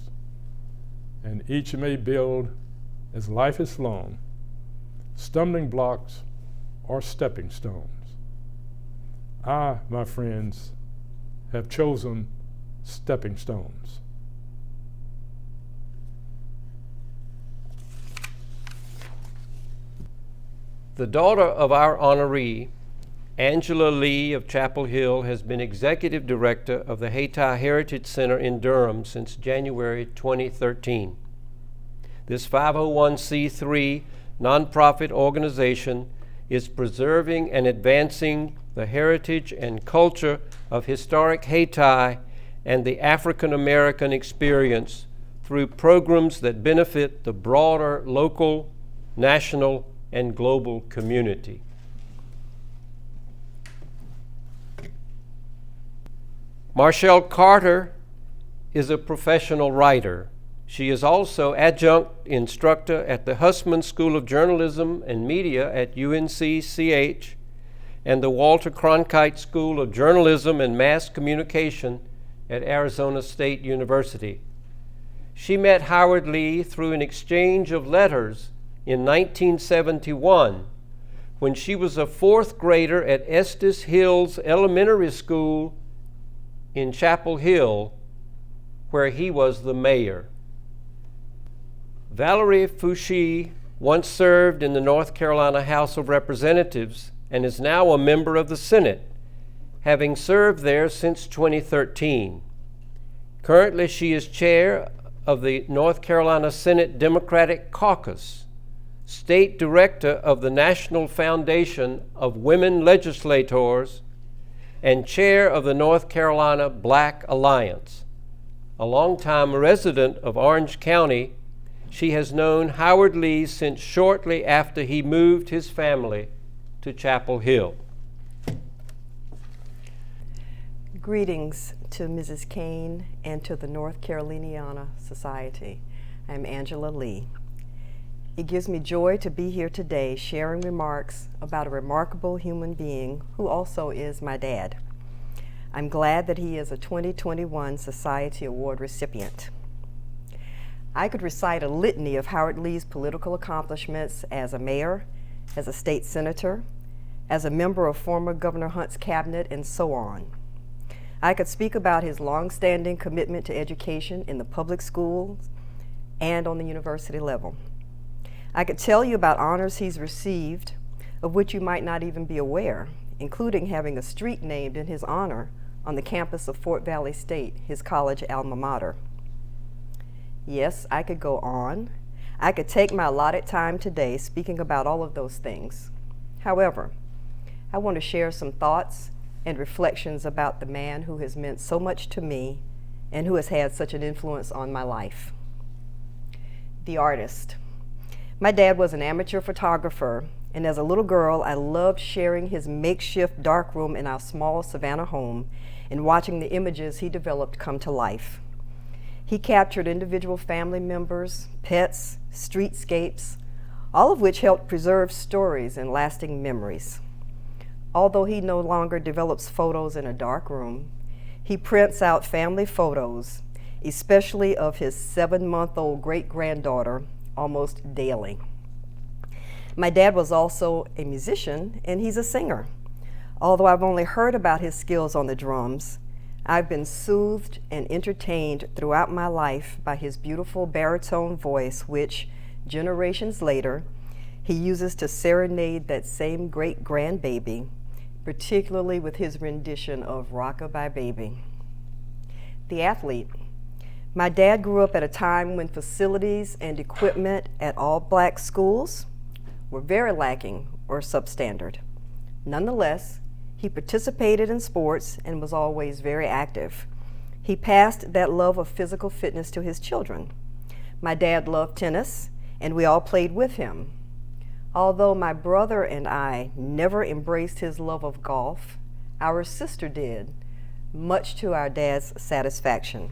and each may build as life is long, stumbling blocks or stepping stones. I, my friends, have chosen stepping stones. The daughter of our honoree, Angela Lee of Chapel Hill, has been executive director of the Hayti Heritage Center in Durham since January 2013. This 501c3 nonprofit organization is preserving and advancing the heritage and culture of historic Hayti and the African American experience through programs that benefit the broader local, national, and global community. Marshall Carter is a professional writer. She is also adjunct instructor at the Hussman School of Journalism and Media at UNC-CH and the Walter Cronkite School of Journalism and Mass Communication at Arizona State University. She met Howard Lee through an exchange of letters in 1971 when she was a fourth grader at Estes Hills Elementary School in Chapel Hill, where he was the mayor. Valerie Fouché once served in the North Carolina House of Representatives and is now a member of the Senate, having served there since 2013. Currently, she is chair of the North Carolina Senate Democratic Caucus, state director of the National Foundation of Women Legislators, and chair of the North Carolina Black Alliance. A longtime resident of Orange County, she has known Howard Lee since shortly after he moved his family to Chapel Hill. Greetings to Mrs. Kane and to the North Caroliniana Society. I'm Angela Lee. It gives me joy to be here today sharing remarks about a remarkable human being who also is my dad. I'm glad that he is a 2021 Society Award recipient. I could recite a litany of Howard Lee's political accomplishments as a mayor, as a state senator, as a member of former Governor Hunt's cabinet, and so on. I could speak about his long-standing commitment to education in the public schools and on the university level. I could tell you about honors he's received, of which you might not even be aware, including having a street named in his honor on the campus of Fort Valley State, his college alma mater. Yes, I could go on. I could take my allotted time today speaking about all of those things. However, I want to share some thoughts and reflections about the man who has meant so much to me and who has had such an influence on my life. The artist. My dad was an amateur photographer, and as a little girl, I loved sharing his makeshift darkroom in our small Savannah home and watching the images he developed come to life. He captured individual family members, pets, streetscapes, all of which helped preserve stories and lasting memories. Although he no longer develops photos in a dark room, he prints out family photos, especially of his 7-month-old great-granddaughter, almost daily. My dad was also a musician, and he's a singer. Although I've only heard about his skills on the drums, I've been soothed and entertained throughout my life by his beautiful baritone voice, which, generations later, he uses to serenade that same great-grandbaby, particularly with his rendition of Rock-a-Bye Baby. The athlete. My dad grew up at a time when facilities and equipment at all black schools were very lacking or substandard. Nonetheless, he participated in sports and was always very active. He passed that love of physical fitness to his children. My dad loved tennis, and we all played with him. Although my brother and I never embraced his love of golf, our sister did, much to our dad's satisfaction.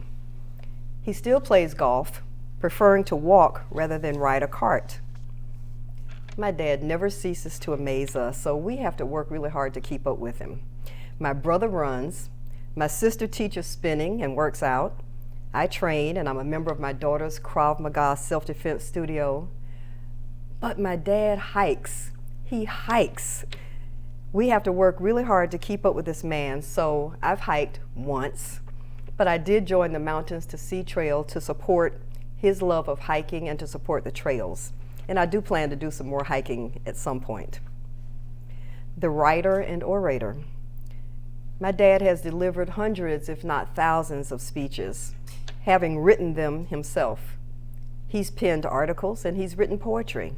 He still plays golf, preferring to walk rather than ride a cart. My dad never ceases to amaze us, so we have to work really hard to keep up with him. My brother runs, my sister teaches spinning and works out, I train, and I'm a member of my daughter's Krav Maga self-defense studio. But my dad hikes. He hikes. We have to work really hard to keep up with this man, so I've hiked once, but I did join the Mountains to Sea Trail to support his love of hiking and to support the trails. And I do plan to do some more hiking at some point. The writer and orator. My dad has delivered hundreds, if not thousands, of speeches, having written them himself. He's penned articles and he's written poetry.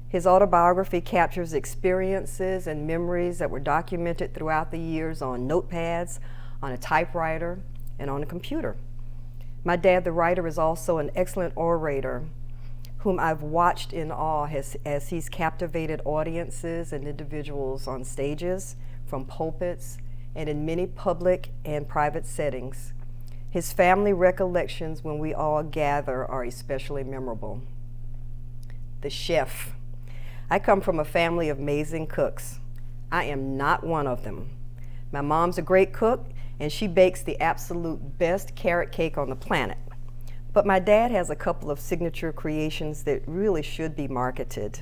His autobiography captures experiences and memories that were documented throughout the years on notepads, on a typewriter, and on a computer. My dad, the writer, is also an excellent orator whom I've watched in awe as he's captivated audiences and individuals on stages, from pulpits, and in many public and private settings. His family recollections when we all gather are especially memorable. The chef. I come from a family of amazing cooks. I am not one of them. My mom's a great cook, and she bakes the absolute best carrot cake on the planet. But my dad has a couple of signature creations that really should be marketed.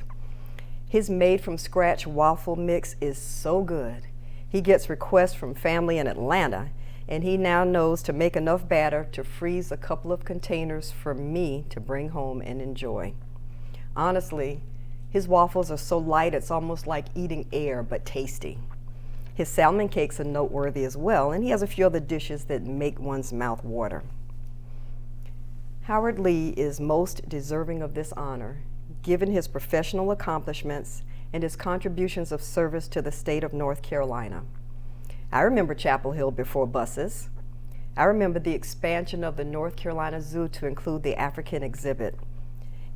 His made-from-scratch waffle mix is so good. He gets requests from family in Atlanta, and he now knows to make enough batter to freeze a couple of containers for me to bring home and enjoy. Honestly, his waffles are so light it's almost like eating air, but tasty. His salmon cakes are noteworthy as well, and he has a few other dishes that make one's mouth water. Howard Lee is most deserving of this honor, given his professional accomplishments and his contributions of service to the state of North Carolina. I remember Chapel Hill before buses. I remember the expansion of the North Carolina Zoo to include the African exhibit,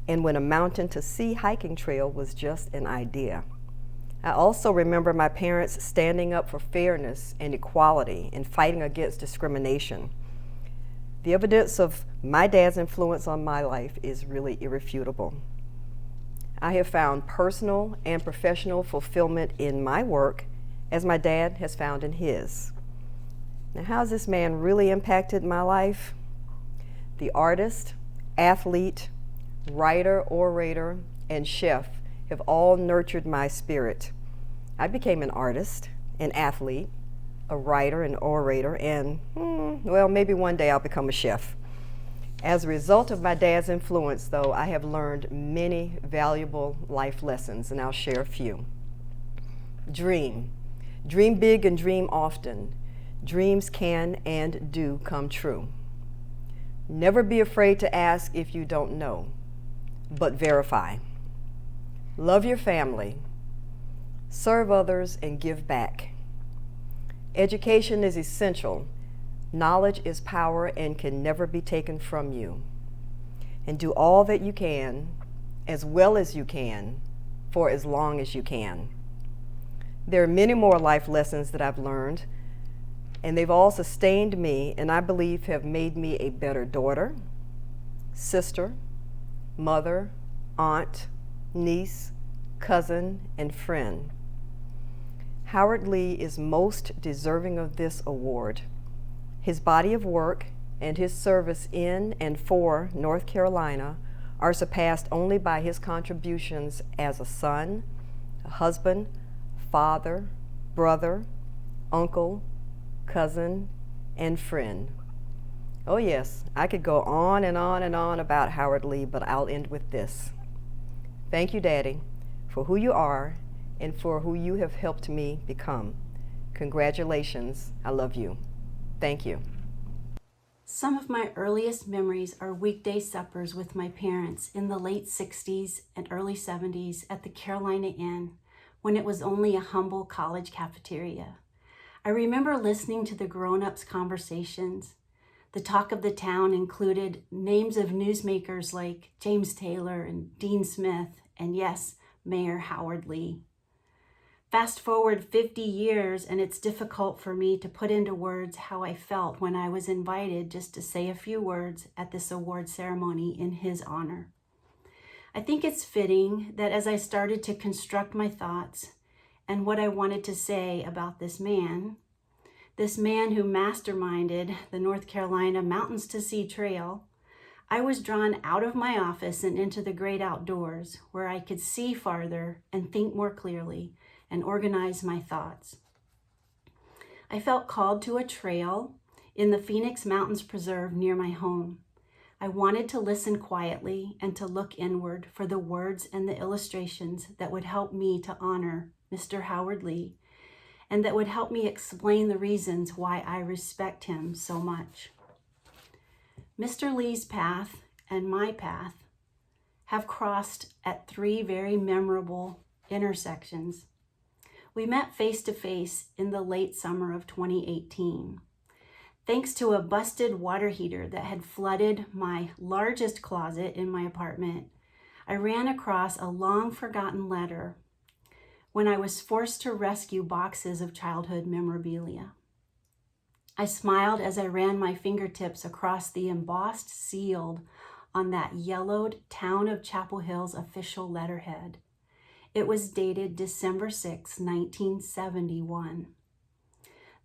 and when a Mountain to Sea hiking trail was just an idea. I also remember my parents standing up for fairness and equality and fighting against discrimination. The evidence of my dad's influence on my life is really irrefutable. I have found personal and professional fulfillment in my work as my dad has found in his. Now, how has this man really impacted my life? The artist, athlete, writer, orator, and chef have all nurtured my spirit. I became an artist, an athlete, a writer, an orator, and, well, maybe one day I'll become a chef. As a result of my dad's influence, though, I have learned many valuable life lessons, and I'll share a few. Dream. Dream big and dream often. Dreams can and do come true. Never be afraid to ask if you don't know, but verify. Love your family. Serve others and give back. Education is essential. Knowledge is power and can never be taken from you. And do all that you can, as well as you can, for as long as you can. There are many more life lessons that I've learned, and they've all sustained me, and I believe have made me a better daughter, sister, mother, aunt, niece, cousin, and friend. Howard Lee is most deserving of this award. His body of work and his service in and for North Carolina are surpassed only by his contributions as a son, a husband, father, brother, uncle, cousin, and friend. Oh yes, I could go on and on and on about Howard Lee, but I'll end with this. Thank you, Daddy, for who you are and for who you have helped me become. Congratulations. I love you. Thank you. Some of my earliest memories are weekday suppers with my parents in the late 60s and early 70s at the Carolina Inn, when it was only a humble college cafeteria. I remember listening to the grown-ups' conversations. The talk of the town included names of newsmakers like James Taylor and Dean Smith, and yes, Mayor Howard Lee. Fast forward 50 years, and it's difficult for me to put into words how I felt when I was invited just to say a few words at this award ceremony in his honor. I think it's fitting that as I started to construct my thoughts and what I wanted to say about this man who masterminded the North Carolina Mountains to Sea Trail, I was drawn out of my office and into the great outdoors where I could see farther and think more clearly and organize my thoughts. I felt called to a trail in the Phoenix Mountains Preserve near my home. I wanted to listen quietly and to look inward for the words and the illustrations that would help me to honor Mr. Howard Lee and that would help me explain the reasons why I respect him so much. Mr. Lee's path and my path have crossed at 3 very memorable intersections. We met face to face in the late summer of 2018. Thanks to a busted water heater that had flooded my largest closet in my apartment, I ran across a long forgotten letter when I was forced to rescue boxes of childhood memorabilia. I smiled as I ran my fingertips across the embossed seal on that yellowed Town of Chapel Hill's official letterhead. It was dated December 6, 1971.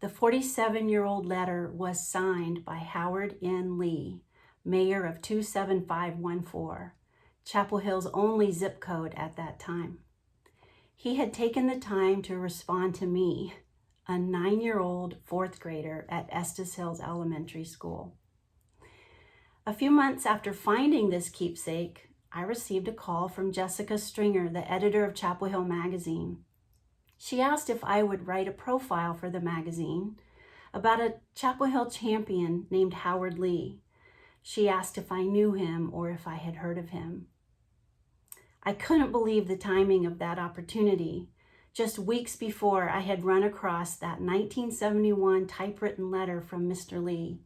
The 47-year-old letter was signed by Howard N. Lee, mayor of 27514, Chapel Hill's only zip code at that time. He had taken the time to respond to me, a 9-year-old 4th grader at Estes Hills Elementary School. A few months after finding this keepsake, I received a call from Jessica Stringer, the editor of Chapel Hill magazine. She asked if I would write a profile for the magazine about a Chapel Hill champion named Howard Lee. She asked if I knew him or if I had heard of him. I couldn't believe the timing of that opportunity. Just weeks before, I had run across that 1971 typewritten letter from Mr. Lee,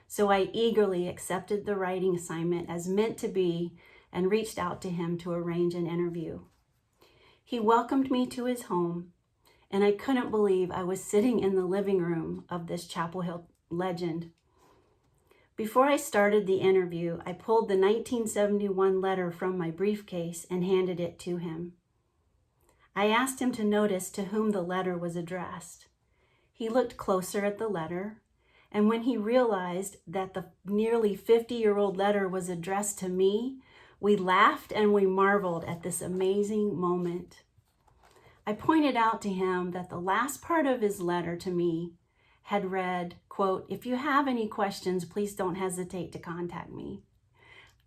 so I eagerly accepted the writing assignment as meant to be and reached out to him to arrange an interview. He welcomed me to his home, and I couldn't believe I was sitting in the living room of this Chapel Hill legend. Before I started the interview, I pulled the 1971 letter from my briefcase and handed it to him. I asked him to notice to whom the letter was addressed. He looked closer at the letter, and when he realized that the nearly 50-year-old letter was addressed to me, we laughed and we marveled at this amazing moment. I pointed out to him that the last part of his letter to me had read, quote, "If you have any questions, please don't hesitate to contact me."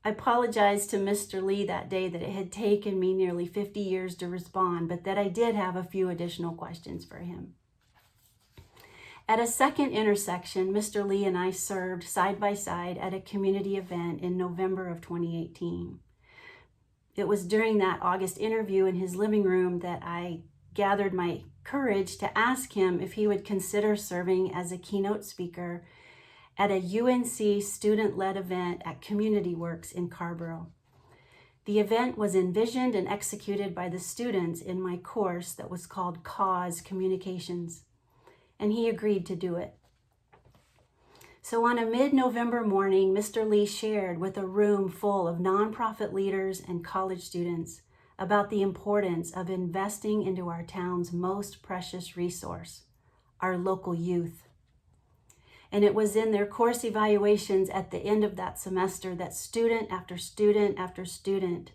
I apologized to Mr. Lee that day that it had taken me nearly 50 years to respond, but that I did have a few additional questions for him. At a second intersection, Mr. Lee and I served side by side at a community event in November of 2018. It was during that August interview in his living room that I gathered my courage to ask him if he would consider serving as a keynote speaker at a UNC student-led event at Community Works in Carborough. The event was envisioned and executed by the students in my course that was called Cause Communications, and he agreed to do it. So on a mid-November morning, Mr. Lee shared with a room full of nonprofit leaders and college students about the importance of investing into our town's most precious resource, our local youth. And it was in their course evaluations at the end of that semester that student after student after student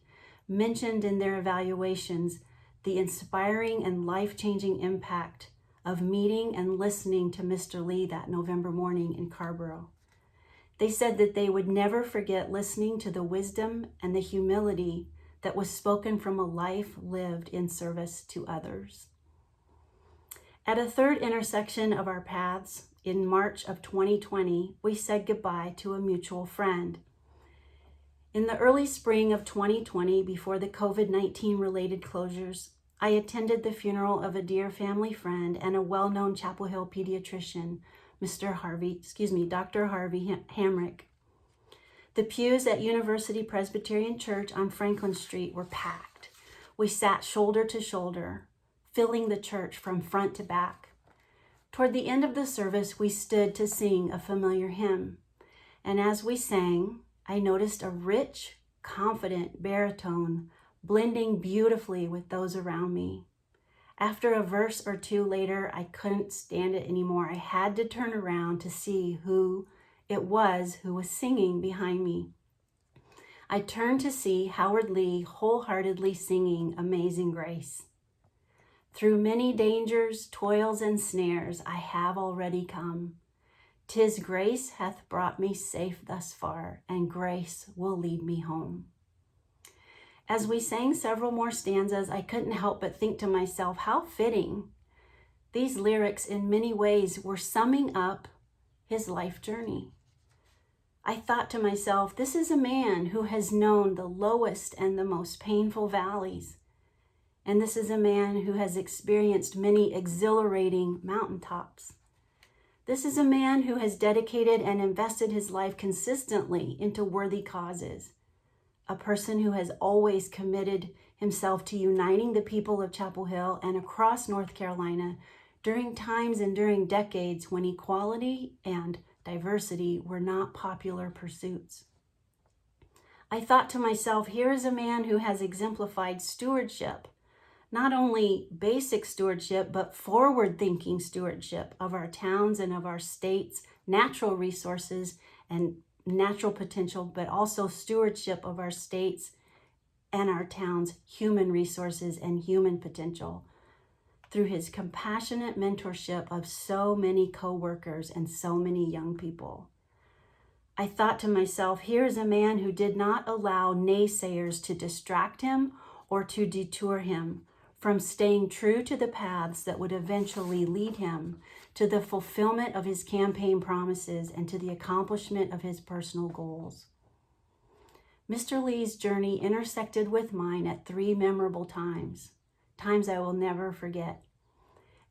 mentioned in their evaluations the inspiring and life-changing impact of meeting and listening to Mr. Lee that November morning in Carborough. They said that they would never forget listening to the wisdom and the humility that was spoken from a life lived in service to others. At a third intersection of our paths, in March of 2020, we said goodbye to a mutual friend. In the early spring of 2020, before the COVID-19 related closures, I attended the funeral of a dear family friend and a well-known Chapel Hill pediatrician, Dr. Harvey Hamrick. The pews at University Presbyterian Church on Franklin Street were packed. We sat shoulder to shoulder, filling the church from front to back. Toward the end of the service, we stood to sing a familiar hymn. And as we sang, I noticed a rich, confident baritone blending beautifully with those around me. After a verse or two later, I couldn't stand it anymore. I had to turn around to see who it was who was singing behind me. I turned to see Howard Lee wholeheartedly singing Amazing Grace. Through many dangers, toils, and snares, I have already come. 'Tis grace hath brought me safe thus far, and grace will lead me home. As we sang several more stanzas, I couldn't help but think to myself, how fitting. These lyrics in many ways were summing up his life journey. I thought to myself, this is a man who has known the lowest and the most painful valleys. And this is a man who has experienced many exhilarating mountaintops. This is a man who has dedicated and invested his life consistently into worthy causes. A person who has always committed himself to uniting the people of Chapel Hill and across North Carolina during times and during decades when equality and diversity were not popular pursuits. I thought to myself, here is a man who has exemplified stewardship, not only basic stewardship, but forward-thinking stewardship of our towns and of our states' natural resources and natural potential, but also stewardship of our states and our towns' human resources and human potential through his compassionate mentorship of so many co-workers and so many young people. I thought to myself, here is a man who did not allow naysayers to distract him or to detour him from staying true to the paths that would eventually lead him to the fulfillment of his campaign promises and to the accomplishment of his personal goals. Mr. Lee's journey intersected with mine at 3 memorable times I will never forget.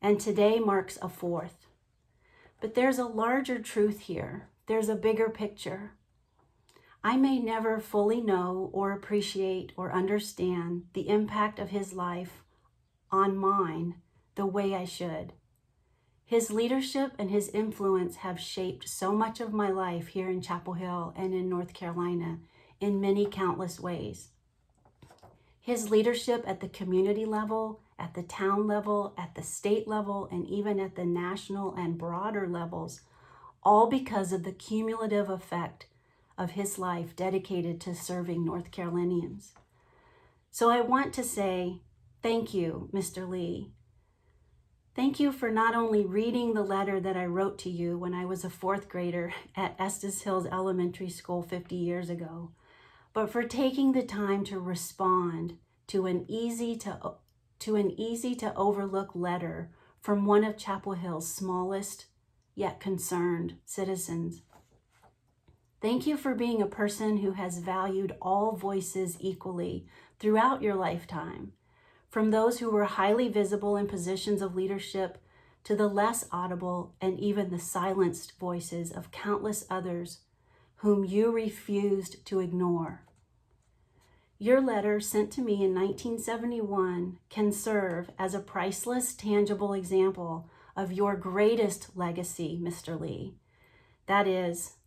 And today marks a 4th. But there's a larger truth here. There's a bigger picture. I may never fully know or appreciate or understand the impact of his life on mine the way I should. His leadership and his influence have shaped so much of my life here in Chapel Hill and in North Carolina in many countless ways. His leadership at the community level, at the town level, at the state level, and even at the national and broader levels, all because of the cumulative effect of his life dedicated to serving North Carolinians. So I want to say thank you, Mr. Lee. Thank you for not only reading the letter that I wrote to you when I was a 4th grader at Estes Hills Elementary School 50 years ago, but for taking the time to respond to an easy to overlook letter from one of Chapel Hill's smallest yet concerned citizens. Thank you for being a person who has valued all voices equally throughout your lifetime, from those who were highly visible in positions of leadership to the less audible and even the silenced voices of countless others whom you refused to ignore. Your letter sent to me in 1971 can serve as a priceless, tangible example of your greatest legacy, Mr. Lee. That is,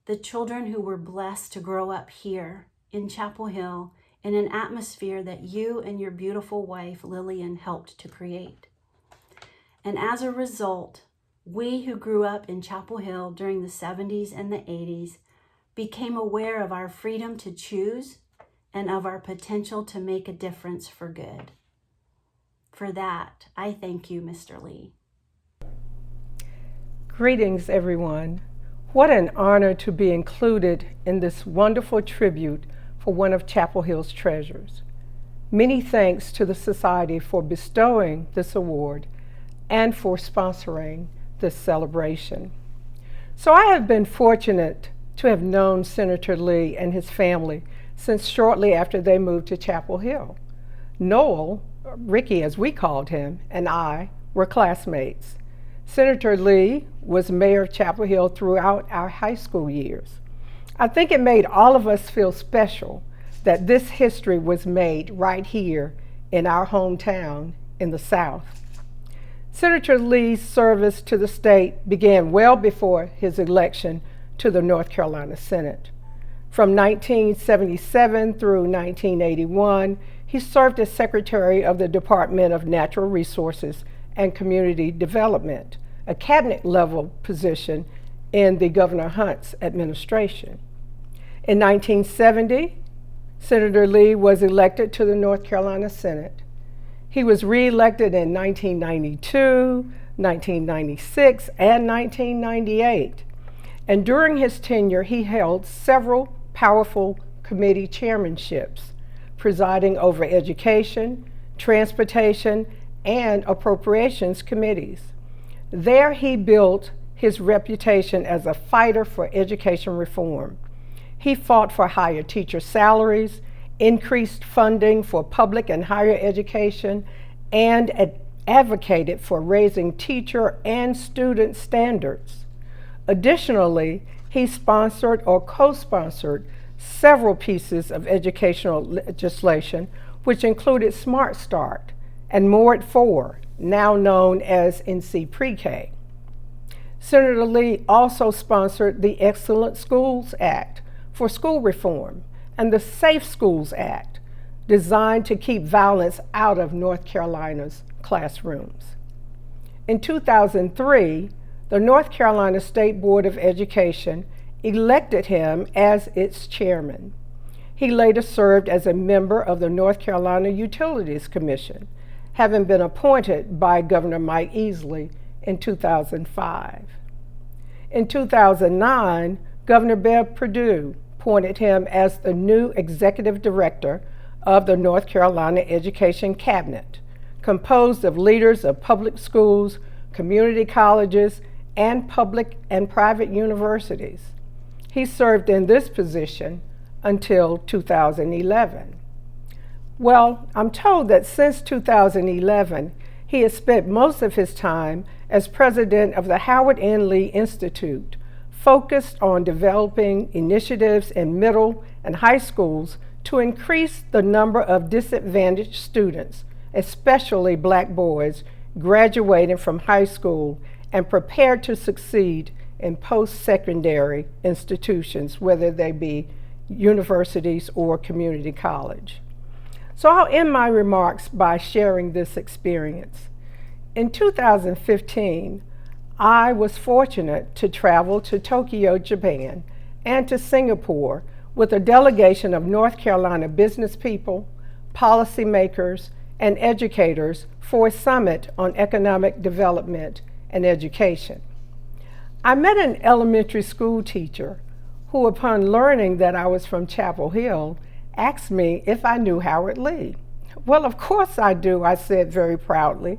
the children who were blessed to grow up here in Chapel Hill in an atmosphere that you and your beautiful wife, Lillian, helped to create. And as a result, we who grew up in Chapel Hill during the 70s and the 80s became aware of our freedom to choose and of our potential to make a difference for good. For that, I thank you, Mr. Lee. Greetings, everyone. What an honor to be included in this wonderful tribute for one of Chapel Hill's treasures. Many thanks to the Society for bestowing this award and for sponsoring this celebration. So I have been fortunate to have known Senator Lee and his family since shortly after they moved to Chapel Hill. Noel, Ricky as we called him, and I were classmates. Senator Lee was mayor of Chapel Hill throughout our high school years. I think it made all of us feel special that this history was made right here in our hometown in the South. Senator Lee's service to the state began well before his election to the North Carolina Senate. From 1977 through 1981, he served as Secretary of the Department of Natural Resources and Community Development, a cabinet-level position in the Governor Hunt's administration. In 1970, Senator Lee was elected to the North Carolina Senate. He was re-elected in 1992, 1996, and 1998. And during his tenure, he held several powerful committee chairmanships, presiding over education, transportation, and appropriations committees. There he built his reputation as a fighter for education reform. He fought for higher teacher salaries, increased funding for public and higher education, and advocated for raising teacher and student standards. Additionally, he sponsored or co-sponsored several pieces of educational legislation, which included Smart Start and More at 4, now known as NC Pre-K. Senator Lee also sponsored the Excellent Schools Act for school reform and the Safe Schools Act, designed to keep violence out of North Carolina's classrooms. In 2003, the North Carolina State Board of Education elected him as its chairman. He later served as a member of the North Carolina Utilities Commission, having been appointed by Governor Mike Easley in 2005. In 2009, Governor Bev Perdue appointed him as the new executive director of the North Carolina Education Cabinet, composed of leaders of public schools, community colleges, and public and private universities. He served in this position until 2011. Well, I'm told that since 2011, he has spent most of his time as president of the Howard N. Lee Institute, focused on developing initiatives in middle and high schools to increase the number of disadvantaged students, especially Black boys, graduating from high school and prepared to succeed in post-secondary institutions, whether they be universities or community college. So I'll end my remarks by sharing this experience. In 2015, I was fortunate to travel to Tokyo, Japan, and to Singapore with a delegation of North Carolina business people, policymakers, and educators for a summit on economic development and education. I met an elementary school teacher who, upon learning that I was from Chapel Hill, asked me if I knew Howard Lee. Well, of course I do, I said very proudly.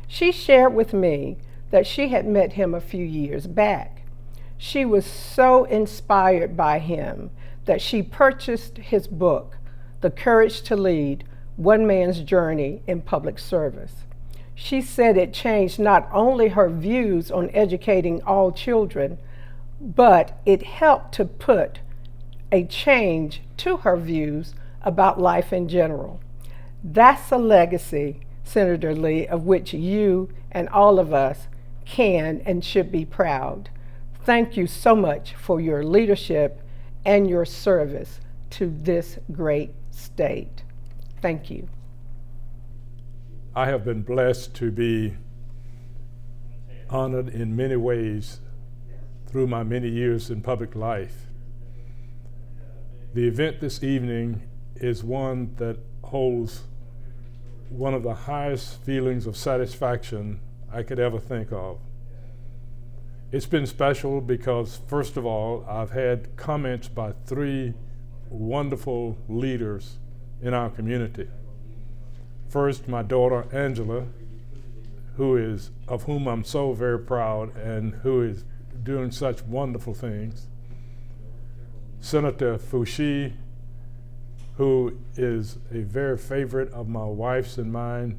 She shared with me that she had met him a few years back. She was so inspired by him that she purchased his book, The Courage to Lead: One Man's Journey in Public Service. She said it changed not only her views on educating all children, but it helped to put a change to her views about life in general. That's a legacy, Senator Lee, of which you and all of us can and should be proud. Thank you so much for your leadership and your service to this great state. Thank you. I have been blessed to be honored in many ways through my many years in public life. The event this evening is one that holds one of the highest feelings of satisfaction I could ever think of. It's been special because, first of all, I've had comments by 3 wonderful leaders in our community. First, my daughter Angela, of whom I'm so very proud and who is doing such wonderful things. Senator Foushee, who is a very favorite of my wife's and mine,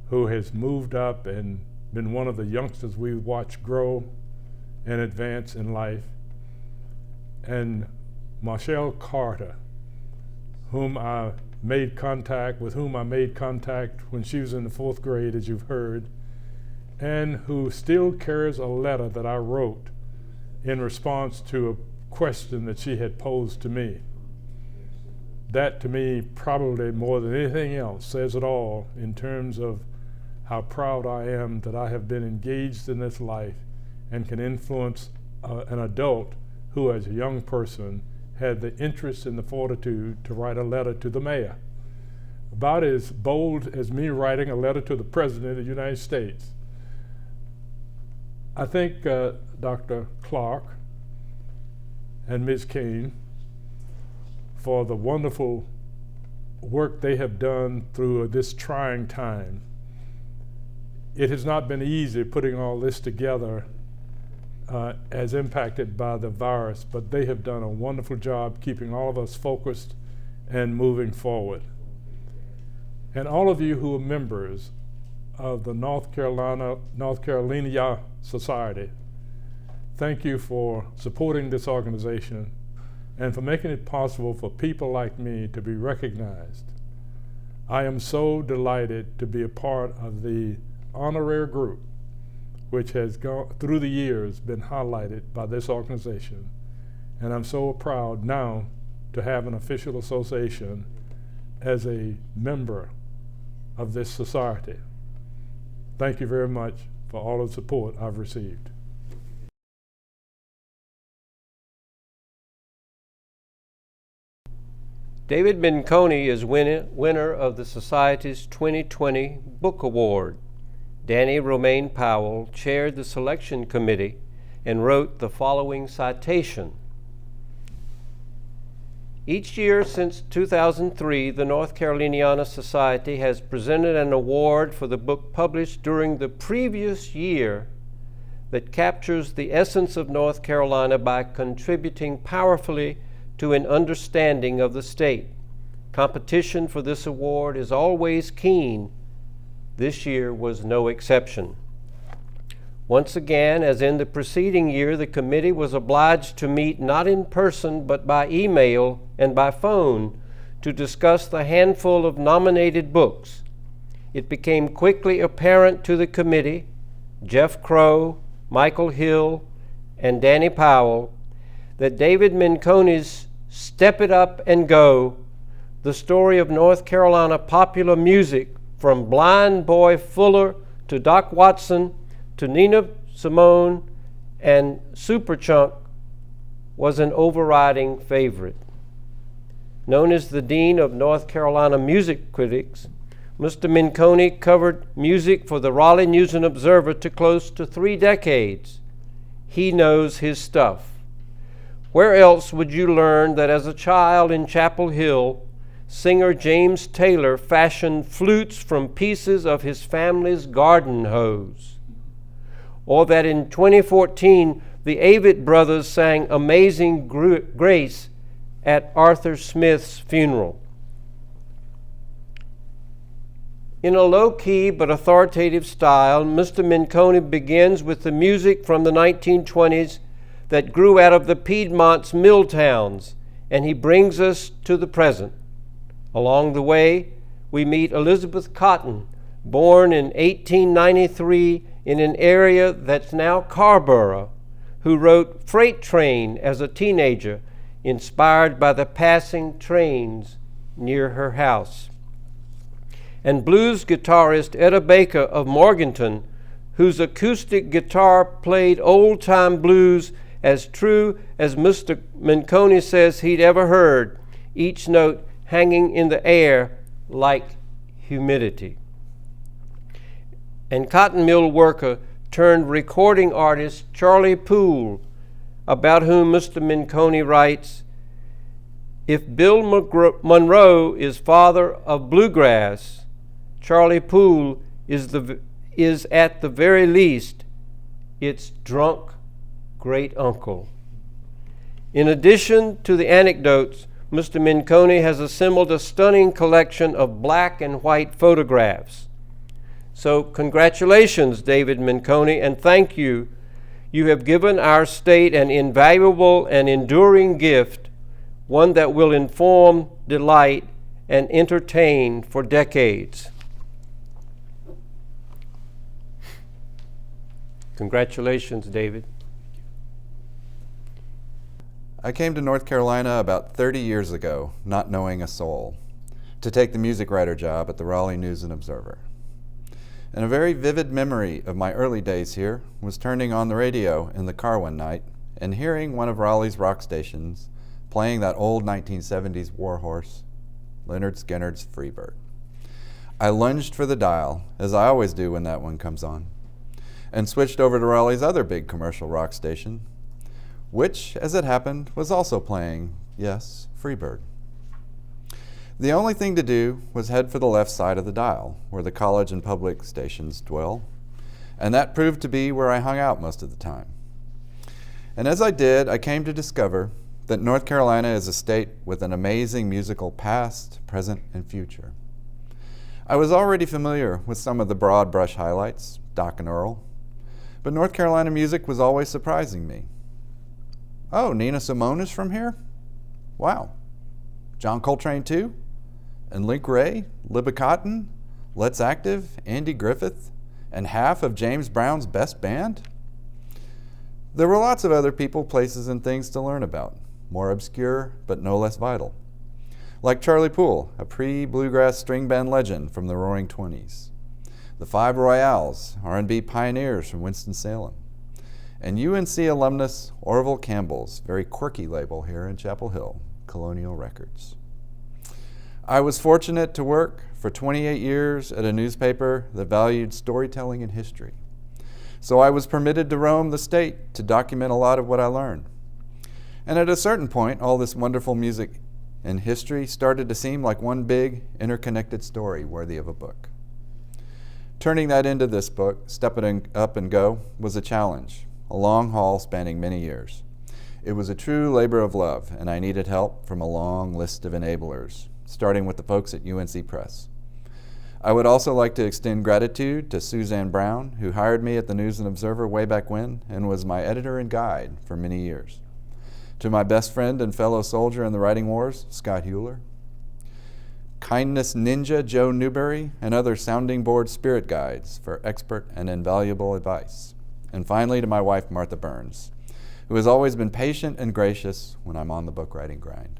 who has moved up and been one of the youngsters we watched grow and advance in life. And Marshall Carter, with whom I made contact when she was in the 4th grade, as you've heard, and who still carries a letter that I wrote in response to a question that she had posed to me. That, to me, probably more than anything else, says it all in terms of how proud I am that I have been engaged in this life and can influence an adult who, as a young person, had the interest and the fortitude to write a letter to the mayor. About as bold as me writing a letter to the President of the United States. I thank Dr. Clark and Ms. Kane for the wonderful work they have done through this trying time. It has not been easy putting all this together as impacted by the virus, but they have done a wonderful job keeping all of us focused and moving forward. And all of you who are members of the North Caroliniana Society, thank you for supporting this organization and for making it possible for people like me to be recognized. I am so delighted to be a part of the honorary group, which has gone through the years been highlighted by this organization. And I'm so proud now to have an official association as a member of this society. Thank you very much for all the support I've received. David Menconi is winner of the Society's 2020 Book Award. Danny Romaine Powell chaired the selection committee and wrote the following citation. Each year since 2003, the North Caroliniana Society has presented an award for the book published during the previous year that captures the essence of North Carolina by contributing powerfully to an understanding of the state. Competition for this award is always keen. This year was no exception. Once again, as in the preceding year, the committee was obliged to meet not in person but by email and by phone to discuss the handful of nominated books. It became quickly apparent to the committee, Jeff Crow, Michael Hill, and Danny Powell, that David Menconi's Step It Up and Go, the story of North Carolina popular music from Blind Boy Fuller to Doc Watson to Nina Simone and Superchunk, was an overriding favorite. Known as the Dean of North Carolina Music Critics, Mr. Menconi covered music for the Raleigh News and Observer to close to 3 decades. He knows his stuff. Where else would you learn that as a child in Chapel Hill, singer James Taylor fashioned flutes from pieces of his family's garden hose? Or that in 2014, the Avett brothers sang Amazing Grace at Arthur Smith's funeral. In a low-key but authoritative style, Mr. Menconi begins with the music from the 1920s that grew out of the Piedmont's mill towns, and he brings us to the present. Along the way, we meet Elizabeth Cotton, born in 1893 in an area that's now Carborough, who wrote Freight Train as a teenager, inspired by the passing trains near her house. And blues guitarist Etta Baker of Morganton, whose acoustic guitar played old-time blues as true as Mr. Menconi says he'd ever heard, each note hanging in the air like humidity. And cotton mill worker turned recording artist Charlie Poole, about whom Mr. Menconi writes, "If Bill Monroe is father of bluegrass, Charlie Poole is at the very least its drunk great uncle. In addition to the anecdotes, Mr. Menconi has assembled a stunning collection of black and white photographs. So congratulations, David Menconi, and thank you. You have given our state an invaluable and enduring gift, one that will inform, delight, and entertain for decades. Congratulations, David. I came to North Carolina about 30 years ago, not knowing a soul, to take the music writer job at the Raleigh News and Observer. And a very vivid memory of my early days here was turning on the radio in the car one night and hearing one of Raleigh's rock stations playing that old 1970s warhorse, Lynyrd Skynyrd's Freebird. I lunged for the dial, as I always do when that one comes on, and switched over to Raleigh's other big commercial rock station, which, as it happened, was also playing, yes, Freebird. The only thing to do was head for the left side of the dial, where the college and public stations dwell, and that proved to be where I hung out most of the time. And as I did, I came to discover that North Carolina is a state with an amazing musical past, present, and future. I was already familiar with some of the broad brush highlights, Doc and Earl, but North Carolina music was always surprising me. Oh, Nina Simone is from here? Wow. John Coltrane too? And Link Ray, Libba Cotton, Let's Active, Andy Griffith, and half of James Brown's best band? There were lots of other people, places, and things to learn about, more obscure but no less vital. Like Charlie Poole, a pre-bluegrass string band legend from the Roaring '20s. The Five Royales, R&B pioneers from Winston-Salem. And UNC alumnus Orville Campbell's very quirky label here in Chapel Hill, Colonial Records. I was fortunate to work for 28 years at a newspaper that valued storytelling and history. So I was permitted to roam the state to document a lot of what I learned. And at a certain point, all this wonderful music and history started to seem like one big, interconnected story worthy of a book. Turning that into this book, Step It Up and Go, was a challenge, a long haul spanning many years. It was a true labor of love, and I needed help from a long list of enablers, starting with the folks at UNC Press. I would also like to extend gratitude to Suzanne Brown, who hired me at the News and Observer way back when and was my editor and guide for many years. To my best friend and fellow soldier in the writing wars, Scott Hewler. Kindness Ninja Joe Newberry, and other sounding board spirit guides for expert and invaluable advice. And finally to my wife, Martha Burns, who has always been patient and gracious when I'm on the book writing grind.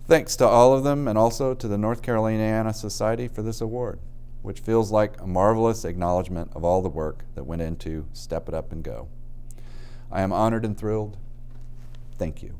Thanks to all of them, and also to the North Caroliniana Society for this award, which feels like a marvelous acknowledgement of all the work that went into Step It Up and Go. I am honored and thrilled. Thank you.